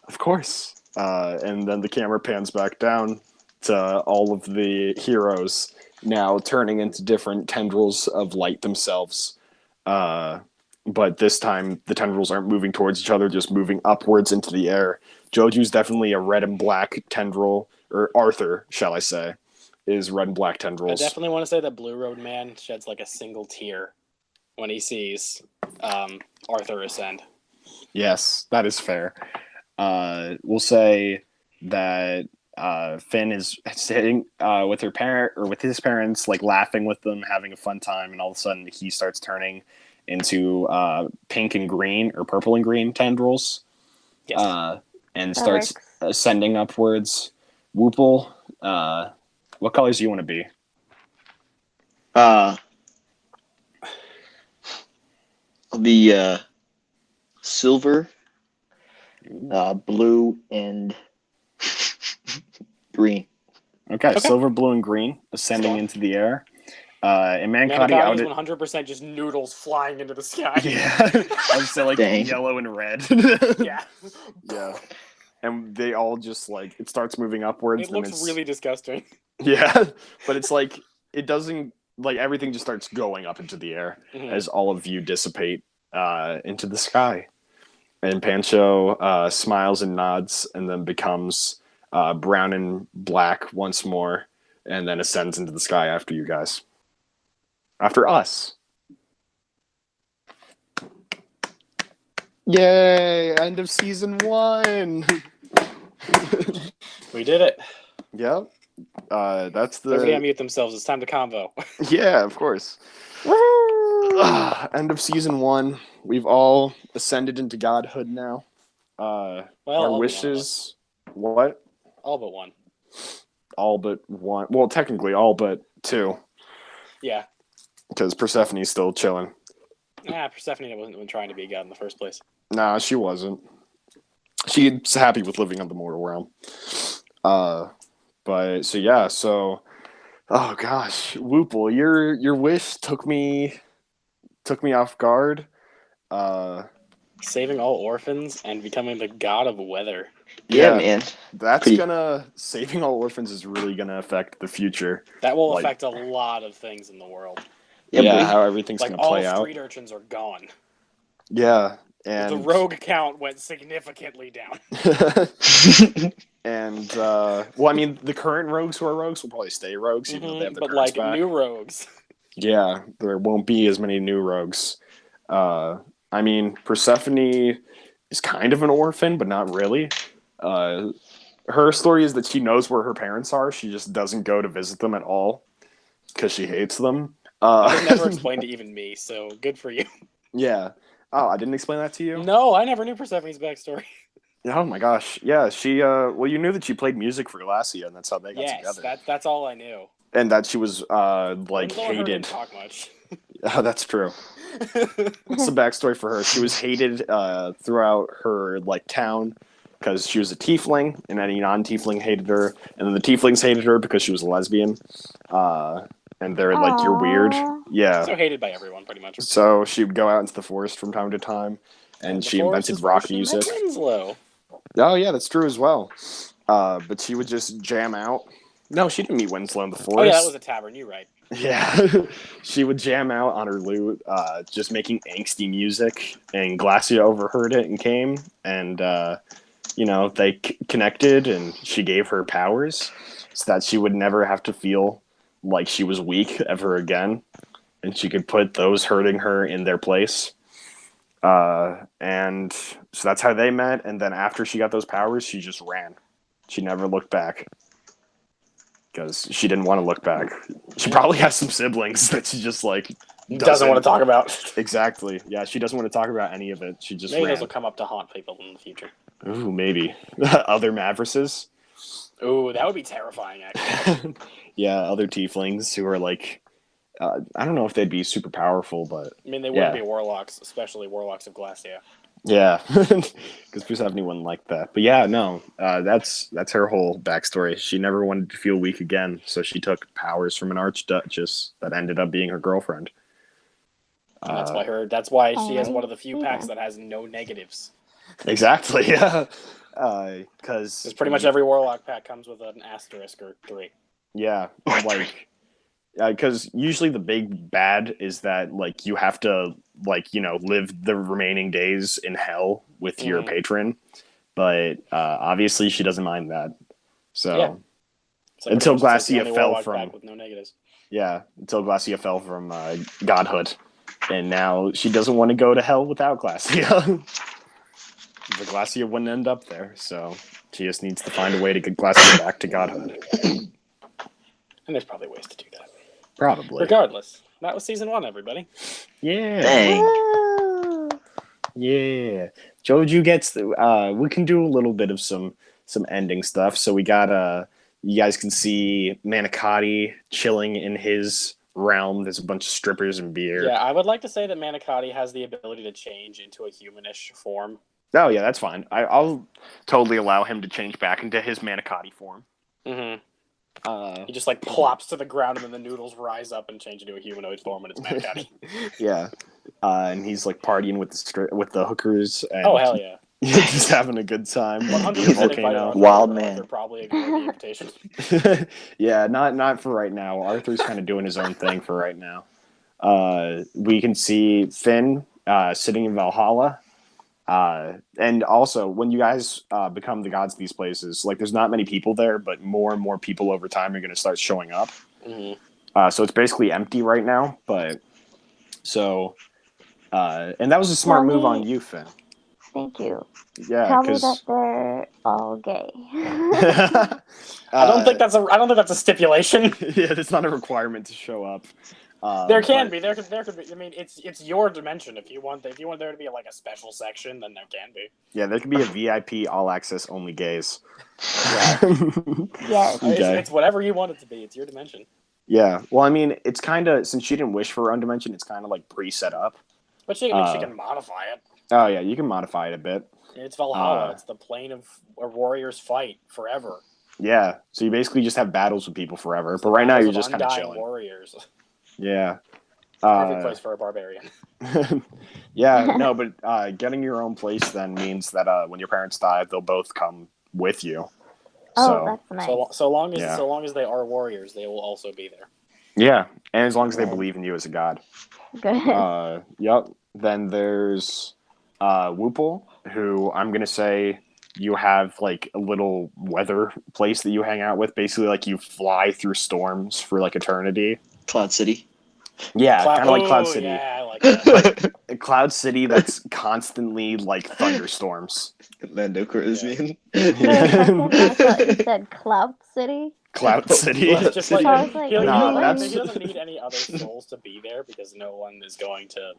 Of course. And then the camera pans back down to all of the heroes now turning into different tendrils of light themselves. But this time, the tendrils aren't moving towards each other, just moving upwards into the air. JoeJew's definitely a red and black tendril, or Arthur, shall I say, is red and black tendrils. I definitely want to say that Blue Road Man sheds like a single tear when he sees Arthur ascend. Yes, that is fair. We'll say that Finn is sitting with her parent or with his parents, like laughing with them, having a fun time, and all of a sudden he starts turning into pink and green or purple and green tendrils. Yes. And starts ascending upwards. Whoople, what colors do you want to be? I'll be silver, blue, and green. Okay, silver, blue, and green ascending into the air. And Manicotti is 100% just noodles flying into the sky. Yeah, I would say like yellow and red. Yeah. Yeah. And they all just like it starts moving upwards. It looks really disgusting. Yeah, but it's like it doesn't like everything just starts going up into the air as all of you dissipate into the sky. And Pancho smiles and nods and then becomes brown and black once more and then ascends into the sky after you guys. After us. Yay! End of season 1! We did it. Yep. That's the... Everybody unmute themselves. It's time to convo. Yeah, of course. Woo! End of season 1. We've all ascended into godhood now. Our wishes... What? All but one. All but one. Well, technically all but 2. Yeah. Because Persephone's still chilling. Nah, Persephone wasn't even trying to be a god in the first place. Nah, she wasn't. She's happy with living on the mortal realm. But so yeah, so oh gosh, Whoople, your wish took me off guard. Saving all orphans and becoming the god of weather. Yeah, man. That's saving all orphans is really gonna affect the future. That will affect a lot of things in the world. Yeah, how everything's gonna play out. All street urchins are gone. Yeah. And the rogue count went significantly down. And well, I mean, the current rogues who are rogues will probably stay rogues, even though they have their but back. new rogues. Yeah, there won't be as many new rogues. I mean, Persephone is kind of an orphan, but not really. Her story is that she knows where her parents are. She just doesn't go to visit them at all because she hates them. That was never explained to even me, so good for you. Yeah. Oh, I didn't explain that to you? No, I never knew Persephone's backstory. Oh my gosh. Yeah, she well, you knew that she played music for Glacia, and that's how they got together. Yes, that's all I knew. And that she was like hated. Didn't talk much. Oh, that's true. What's the backstory for her? She was hated throughout her like town because she was a tiefling, and any non-tiefling hated her, and then the tieflings hated her because she was a lesbian. And they're like, "You're weird." Yeah. So hated by everyone, pretty much. So she would go out into the forest from time to time, and she invented rock music. Winslow. Oh yeah, that's true as well. But she would just jam out No, she didn't meet Winslow in the forest. Oh yeah, that was a tavern. You're right. Yeah, she would jam out on her lute, just making angsty music, and Glacia overheard it and came, and they connected, and she gave her powers so that she would never have to feel like she was weak ever again, and she could put those hurting her in their place. And so that's how they met, and then after she got those powers, she just ran. She never looked back. Because she didn't want to look back. She probably has some siblings that she just Doesn't want to talk about. Exactly. Yeah, she doesn't want to talk about any of it. She just maybe ran. those will come up to haunt people in the future. Ooh, maybe other Mavrises. Ooh, that would be terrifying. Actually. Yeah, other tieflings who are I don't know if they'd be super powerful, but I mean, they wouldn't be warlocks, especially warlocks of Glacia. Yeah, because we don't have anyone like that. But yeah, no, that's her whole backstory. She never wanted to feel weak again, so she took powers from an archduchess that ended up being her girlfriend. And that's why she has one of the few packs that has no negatives. Exactly. Yeah. Because pretty much every warlock pack comes with an asterisk or 3. Yeah, because usually the big bad is that you have to live the remaining days in hell with your patron, but obviously she doesn't mind that. So until Glacia fell from with no negatives. Yeah, until Glacia fell from godhood, and now she doesn't want to go to hell without Glacia. The Glacia wouldn't end up there, so she just needs to find a way to get Glacia back to godhood. And there's probably ways to do that. Probably. Regardless, that was season 1, everybody. Yeah. Dang. Woo! Yeah. JoeJew gets we can do a little bit of some ending stuff. So we got you guys can see Manicotti chilling in his realm. There's a bunch of strippers and beer. Yeah, I would like to say that Manicotti has the ability to change into a humanish form. Oh yeah, that's fine. I'll totally allow him to change back into his Manicotti form. Mm-hmm. He just plops to the ground, and then the noodles rise up and change into a humanoid form, and it's Manicotti. Yeah, and he's partying with the hookers. And oh hell yeah! Just having a good time. 100% Wild man. Probably ignored the invitation. Yeah, not for right now. Arthur's kind of doing his own thing for right now. We can see Finn sitting in Valhalla. And also, when you guys become the gods of these places, there's not many people there, but more and more people over time are going to start showing up. Mm-hmm. So it's basically empty right now. But and that was a smart move on you, Finn. Thank you. Yeah, tell me that they're all gay. I don't think that's a stipulation. Yeah, it's not a requirement to show up. There could be. I mean, it's your dimension. If you want there to be a special section, then there can be. Yeah, there could be a VIP all access only gays. Yeah. Yes. Okay. It's whatever you want it to be. It's your dimension. Yeah. Well, I mean, it's kind of, since she didn't wish for her own dimension, it's kind of pre-set up. But she can modify it. Oh yeah, you can modify it a bit. It's Valhalla. It's the plane of where warriors fight forever. Yeah. So you basically just have battles with people forever. But right now you're just kind of chilling. Warriors. Yeah. Perfect place for a barbarian. Yeah, no, but getting your own place then means that when your parents die, they'll both come with you. Oh, that's nice. So long as they are warriors, they will also be there. Yeah, and as long as they believe in you as a god. Good. Yep. Then there's Whoople, who I'm gonna say you have a little weather place that you hang out with. Basically, you fly through storms for eternity. Cloud City. Yeah, kind of like Cloud City. Yeah, I like that. Cloud City that's constantly thunderstorms. Lando Calrissian. I thought you said Cloud City. Cloud City. Well, just I was like, he no, doesn't need any other souls to be there because no one is going to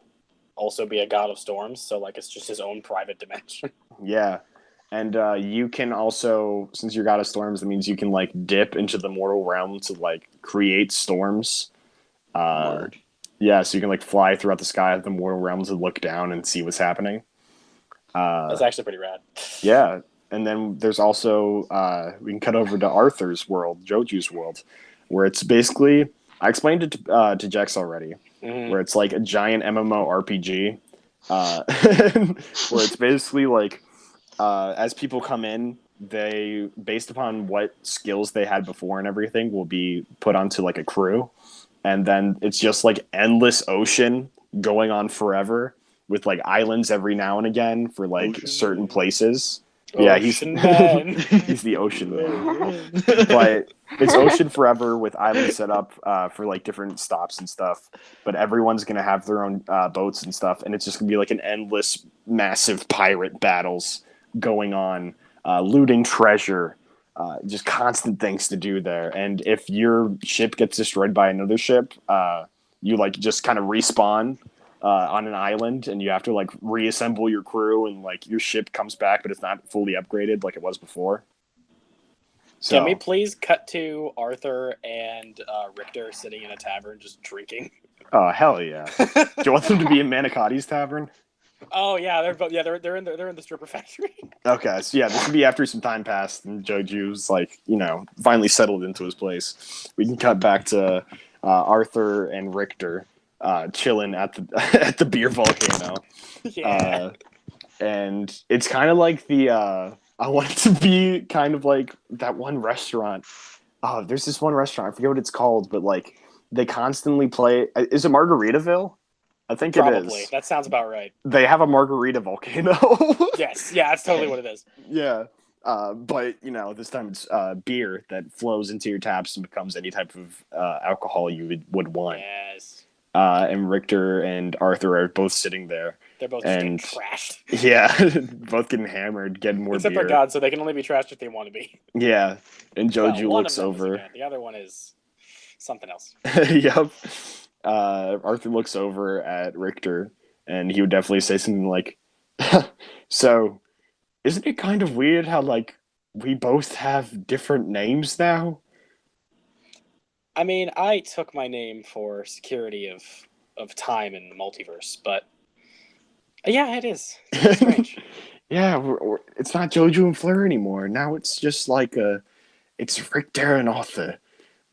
also be a god of storms. So it's just his own private dimension. Yeah. And you can also, since you're god of storms, that means you can dip into the mortal realm to create storms. Yeah, so you can fly throughout the sky of the mortal realms and look down and see what's happening. That's actually pretty rad. Yeah, and then there's also we can cut over to Arthur's world, JoeJew's world, where it's basically, I explained it to Jex already, where it's a giant MMORPG, where it's basically as people come in, they, based upon what skills they had before and everything, will be put onto like a crew, and then it's just like endless ocean going on forever with like islands every now and again for like Ocean certain Man. places. Ocean Man. He's the ocean man. But it's ocean forever with islands set up for like different stops and stuff. But everyone's gonna have their own boats and stuff, and it's just gonna be like an endless, massive pirate battles going on, looting treasure, just constant things to do there. And if your ship gets destroyed by another ship, you like just kind of respawn on an island, and you have to like reassemble your crew, and like your ship comes back, but it's not fully upgraded like it was before. So, Can we please cut to Arthur and Richter sitting in a tavern just drinking? oh hell yeah! Do you want them to be in Manicotti's tavern? Oh yeah, they're in the stripper factory. Okay, so yeah, this would be after some time passed and JoeJew's like, finally settled into his place. We can cut back to Arthur and Richter chilling at the at the beer volcano. Yeah. And it's kind of like the I want it to be kind of like that one restaurant. Oh, there's this one restaurant. I forget what it's called, but like they constantly play. Is it Margaritaville? I think Probably. it is. That sounds about right. They have a margarita volcano. Yes. Yeah, that's totally what it is. Yeah. But this time it's beer that flows into your taps and becomes any type of alcohol you would want. Yes. And Richter and Arthur are both sitting there. They're both just getting trashed. Yeah, both getting hammered, getting more Except beer. for God, so they can only be trashed if they want to be. Yeah, and JoeJew One looks of them is a over. god. The other one is something else. Yep. Arthur looks over at Richter, and he would definitely say something like, "So, isn't it kind of weird how like we both have different names now?" I mean, I took my name for security of time in the multiverse, but yeah, it is. It's strange. Yeah, it's not JoeJew and Fleur anymore. Now it's just like it's Richter and Arthur,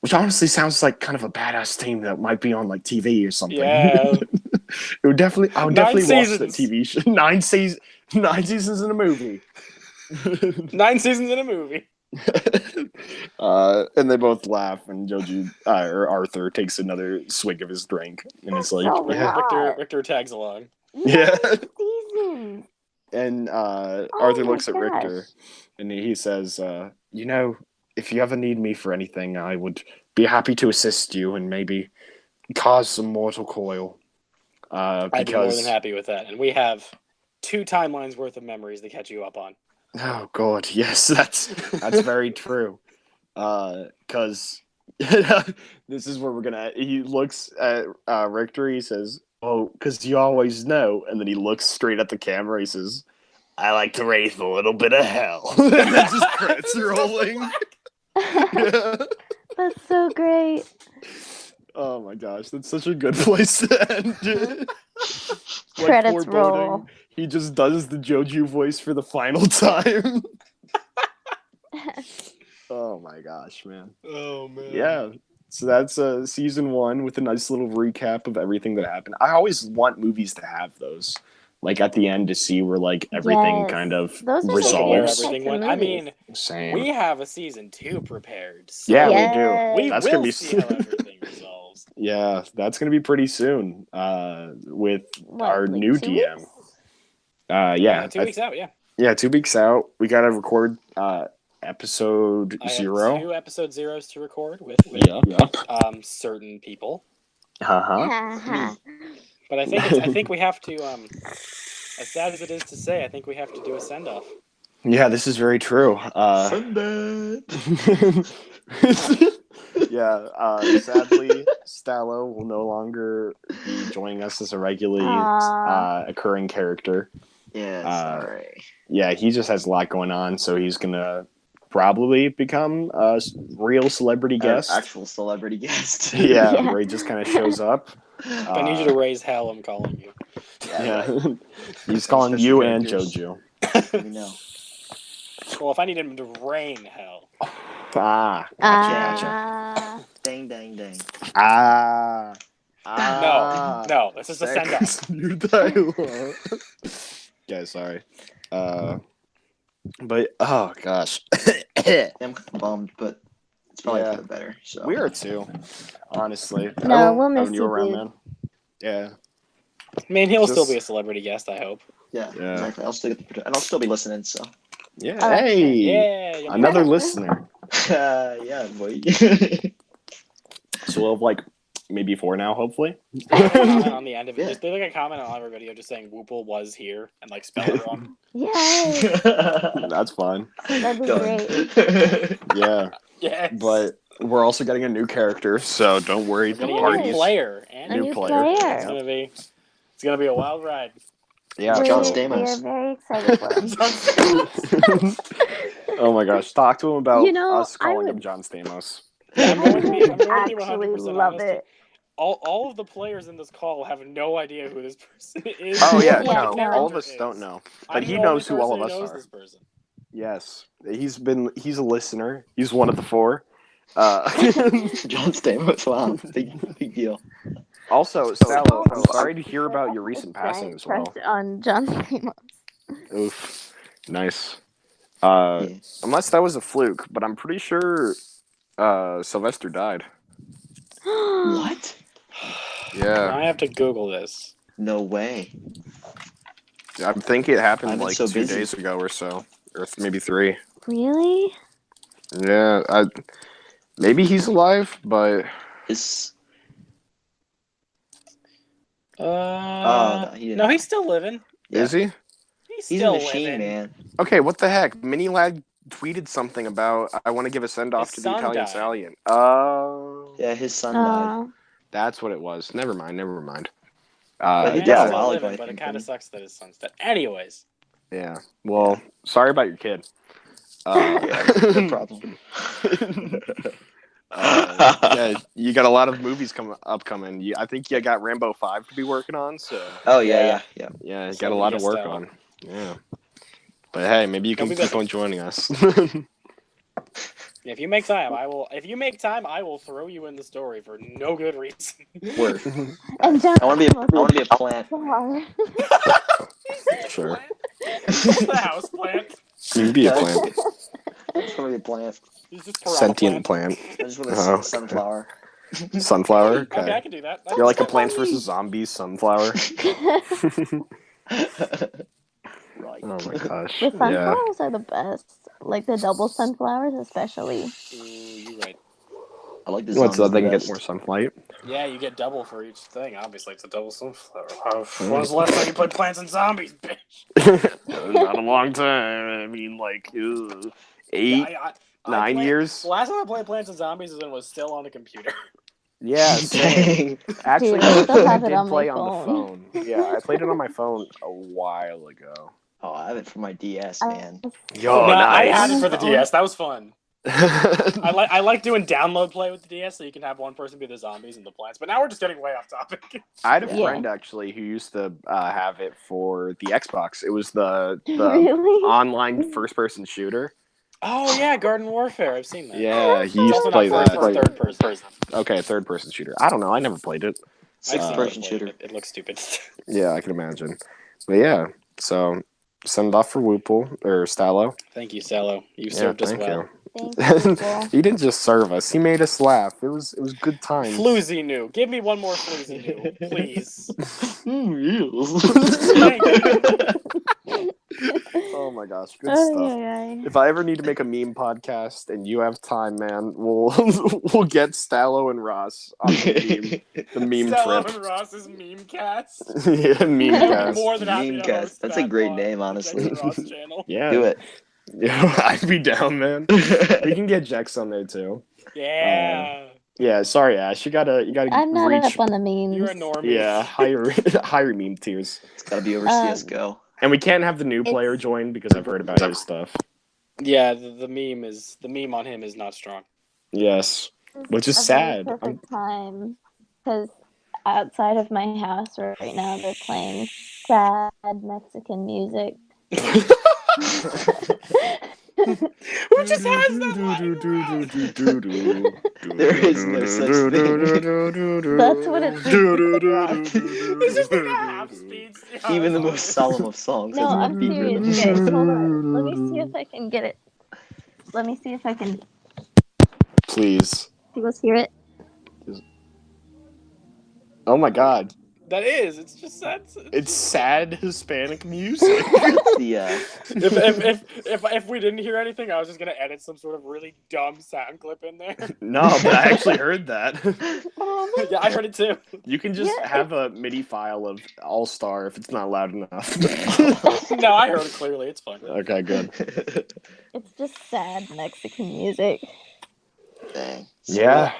which honestly sounds like kind of a badass team that might be on like TV or something. Yeah. I would definitely watch that seasons. TV show. 9 seasons in a movie. 9 seasons in a movie. And they both laugh, and JoeJew or Arthur takes another swig of his drink, and it's like, So yeah, weird. Richter tags along. Yeah. Seasons. And Arthur my looks at gosh. Richter, and he says, if you ever need me for anything, I would be happy to assist you and maybe cause some mortal coil. I'd be more than happy with that. And we have 2 timelines worth of memories to catch you up on. Oh God, yes, that's very true. Because this is where we're gonna. He looks at Richter. He says, "Oh, because you always know," and then he looks straight at the camera. He says, "I like to raise a little bit of hell." And then just credits rolling. Yeah. That's so great. Oh my gosh, that's such a good place to end it. Like Credits foreboding, roll. he just does the JoeJew voice for the final time. Oh my gosh, man. Oh, man. Yeah. So that's season 1 with a nice little recap of everything that happened. I always want movies to have those. Like at the end to see where like everything Yes. kind of Those are Where resolves. the everything types of went. I movies. mean, Same. we have a season 2 prepared. So Yeah, Yes. we do. we That's will gonna be see how everything resolves. Yeah, that's gonna be pretty soon. With What, our like new 2 DM. weeks? Yeah. 2 weeks out, yeah. Yeah, 2 weeks out. We gotta record episode I have 0. 2 episode 0s to record with Yep. certain people. Uh-huh. But I think we have to as sad as it is to say, I think we have to do a send off. Yeah, this is very true. Sunday. Yeah, sadly, Stalo will no longer be joining us as a regularly occurring character. Yeah, sorry. Yeah, he just has a lot going on, so he's gonna probably become a real celebrity guest. Actual celebrity guest. Yeah, where he just kind of shows up. If I need you to raise hell, I'm calling you. Yeah, right. he's calling Especially you and Rangers. JoeJew. We know. Well, if I need him to rain hell. Ah, gotcha. Dang, dang, dang. No, this is a send off. Sex, new dialogue. Yeah, sorry. But oh gosh, I'm kind of bummed, but it's probably Yeah. for the better. So we are too. Honestly, No, I love we'll miss having you you, around, dude. man. Yeah, I mean, he'll still Just- be a celebrity guest, I hope. yeah, Yeah. exactly. I'll still get and I'll still be listening. So yeah. Oh, that's Hey, Yeah, you'll be another back. listener. yeah, boy. So we'll have like maybe 4 now, hopefully. Comment on the end of it. Yeah. Just leave like a comment on our video just saying Whoople was here and like spell it wrong. Yay! That's fine. That'd be Done. great. Yeah, Yes. but we're also getting a new character, so don't worry. we're getting Yay. a new Parties. player and A New new player. player. it's gonna be a wild ride. Yeah. John we so- Stamos. are very excited for him. John Stamos. Oh my gosh, talk to him about You know, us I calling would- him John Stamos. Yeah, I'm I going to be. I'm would going to be actually 100% love honest. it. All of the players in this call have no idea who this person is. Oh yeah, Yeah, no, no. all of us Character don't is. know, I'm but he the knows only who all person of us who knows are. This person. Yes, he's a listener. He's one of the 4. John Stamos. Wow, big deal. Also, Stalo, I'm sorry to hear about your recent Giant passing as well. crush on John Stamos. Oof, nice. Yeah. Unless that was a fluke, but I'm pretty sure Sylvester died. What? Yeah, I have to Google this. No way. I think it happened I've been like so 2 busy. days ago or so, or maybe 3. Really? Yeah, maybe he's alive, but Is No, he didn't. he's still living. Yeah. is he? He's He's a still machine, living. man. Okay, what the heck? Mini Lad tweeted something about I want to give a send off His to the son Italian died. Stallion. Oh, Yeah, his son died. Oh. that's what it was. Never mind. But he Man, died he's a still while living, ago, I but it think, kind of didn't sucks that his son's dead. Anyways, Yeah. Well, sorry about your kid. No problem. Yeah, you got a lot of movies upcoming. I think you got Rambo 5 to be working on, so Oh yeah. yeah, you So got a lot of yes, work Stella. on. Yeah. But hey, maybe you can Don't be keep busy. on joining us. if you make time, I will. If you make time, I will throw you in the story for no good reason. Word. And John I want to Stamos be a plant. is Sure. the house plant. You can be a plant. I just want to be a plant. He's just piranha Sentient plant. I just want to Oh, see a sunflower. Sunflower? Okay, Okay. I can do that. You're like a Plants vs. Zombies sunflower. Right. Oh my gosh. The Yeah. sunflowers are the best. Like the double sunflowers, especially. Ooh, you're right. I like the What's zombies that? They the can get best. more sunlight. Yeah, you get double for each thing. Obviously, it's a double sunflower. When was the last time you played Plants and Zombies, bitch? Not a long time. I mean, like 8, I 9 played- years. The last time I played Plants and Zombies is when it was still on a computer. Yeah, same. Dang. Actually, Dude, I still I have it did on my play on the phone. phone. Yeah, I played it on my phone a while ago. Oh, I have it for my DS, man. Yo, No, I nice. had it for the Oh. DS. That was fun. I like doing download play with the DS, so you can have one person be the zombies and the plants. But now we're just getting way off topic. I had a Yeah. friend actually who used to have it for the Xbox. It was the Really? online first-person shooter. Oh yeah, Garden Warfare. I've seen that. Yeah, he It's used also to play not that. first, third person. Okay, third-person shooter. I don't know. I never played it. I've seen Person it. shooter. It looks stupid. Yeah, I can imagine. But yeah, so send it off for Whoople or Stalo. Thank you, Stalo. You Yeah, served us thank well. you. Thank you, people. He didn't just serve us; he made us laugh. It was good times. Floozy new. Give me one more floozy new, please. Oh my gosh, good Oh, stuff. yeah. If I ever need to make a meme podcast and you have time, man, we'll we'll get Stalo and Ross on the meme Stalo trip. and Ross's meme cast. Yeah, meme I'd be cast. more than happy to Memecast. host That's a that great on name, the honestly. Jex&Ross channel. Yeah, Do it. Yeah, I'd be down, man. We can get Jex on there too. Yeah. Yeah, sorry, Ash. You gotta I'm not reach. up on the memes. You're a normie. Yeah, higher meme tiers. It's gotta be over Um, CS:GO. And we can't have the new player It's- join because I've heard about his stuff. Yeah, the meme on him is not strong. Yes, which is a sad. Very perfect time, because outside of my house right now they're playing sad Mexican music. Who just has them lying around? There is no such thing. That's what it seems like. It's just like a half speed. Even the most solemn of songs No, has I'm one beat serious, rhythm. guys. Hold on. Let me see if I can get it. Let me see if I can. Please. You guys hear it? Oh my god. That is. It's just sad. It's sad Hispanic music. If we didn't hear anything, I was just gonna edit some sort of really dumb sound clip in there. No, but I actually heard that. Yeah, I heard it too. You can just have a MIDI file of All Star if it's not loud enough. No, I heard it clearly. It's fine. Okay, good. It's just sad Mexican music. Dang. Yeah.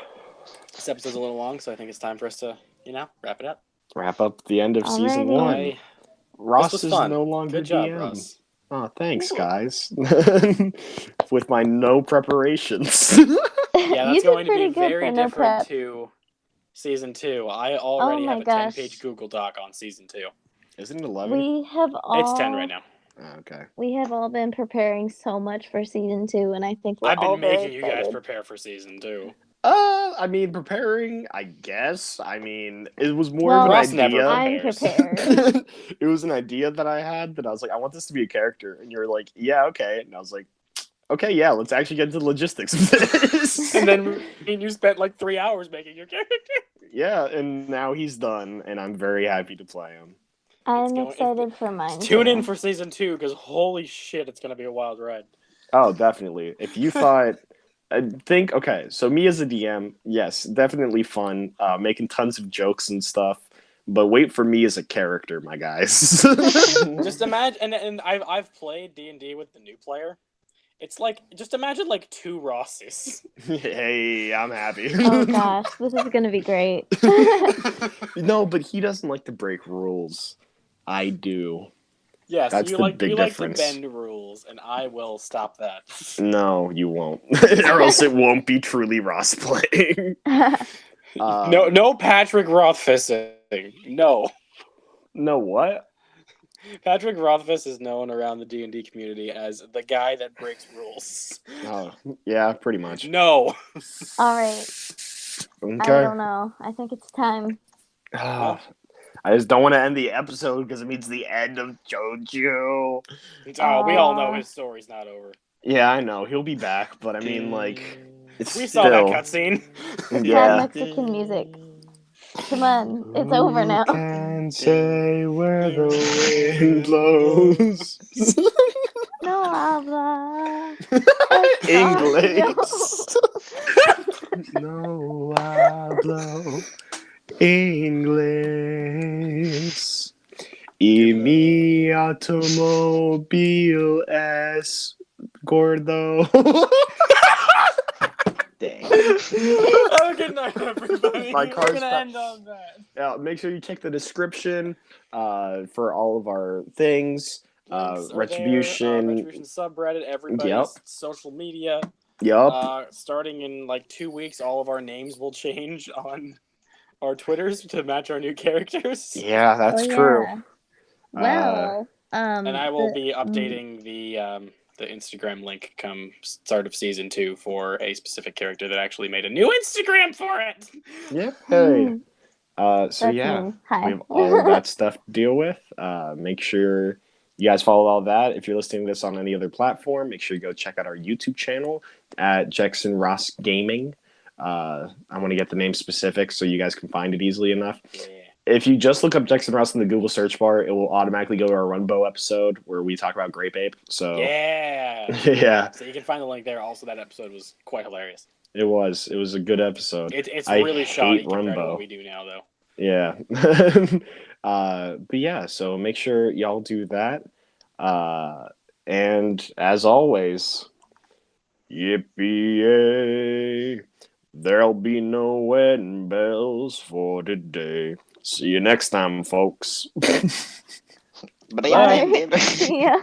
This episode's a little long, so I think it's time for us to, wrap it up. Wrap up the end of season Alrighty. 1. Ross This is was fun. no longer Good job, DM. Ross. Oh, thanks, guys. With my no preparations. Yeah, that's You did going to be pretty good very for no different prep. to season 2. I already Oh have my a gosh. 10-page Google Doc on season 2. Isn't it 11? We have all. It's 10 right now. Oh, okay. We have all been preparing so much for season 2, and I think we're I've all been very making you guys excited. prepare for season 2. I mean, preparing, I guess. I mean, it was more Well, of Ross an never idea. I'm prepares. prepared. It was an idea that I had that I was like, I want this to be a character. And you were like, yeah, okay. And I was like, okay, yeah, let's actually get into the logistics of this. And then you spent like 3 hours making your character. Yeah, and now he's done, and I'm very happy to play him. I'm excited for mine. Tune in too. for season 2, because holy shit, it's going to be a wild ride. Oh, definitely. If you thought... okay, so me as a DM, yes, definitely fun, making tons of jokes and stuff, but wait for me as a character, my guys. Just imagine, and I've played D&D with the new player. It's like, just imagine like 2 Rosses. Hey, I'm happy. Oh gosh, this is gonna be great. No, but he doesn't like to break rules. I do. Yes, That's you the like big you difference. like to bend rules, and I will stop that. No, you won't. Or else it won't be truly Ross playing. No Patrick Rothfussing. No. No what? Patrick Rothfuss is known around the D&D community as the guy that breaks rules. Oh, yeah, pretty much. No. All right. Okay. I don't know. I think it's time. I just don't want to end the episode because it means the end of JoeJew. Oh, we all know his story's not over. Yeah, I know. He'll be back, but I mean, like, it's We still... saw that cutscene. Sad Yeah. Mexican music. Come on, it's over now. Can say where the wind blows. No habla. English. No hablo English. Y mi automobile es gordo. Dang. Have a good night, everybody. My We're car's gonna pa- end on that. Yeah, make sure you check the description for all of our things. Links are Retribution. there, Retribution subreddit, everybody's social media. Yup. Starting in like 2 weeks, all of our names will change on our Twitters to match our new characters. Yeah, that's true. Well, And I will be updating the Instagram link come start of season 2 for a specific character that actually made a new Instagram for it. Yeah. Hey. So That's yeah, me. Hi. we have all of that stuff to deal with. Make sure you guys follow all that. If you're listening to this on any other platform, make sure you go check out our YouTube channel at Jex&Ross Gaming. I want to get the name specific so you guys can find it easily enough. Yeah. If you just look up Jex&Ross in the Google search bar, it will automatically go to our Runbow episode where we talk about Grape Ape. So Yeah. yeah, So you can find the link there. Also, that episode was quite hilarious. it was a good episode. It's I really shoddy hate compared to Runbow. what we do now, though. Yeah. But yeah, so make sure y'all do that. And as always, yippee-yay, there'll be no wedding bells for today. See you next time, folks. But Yeah.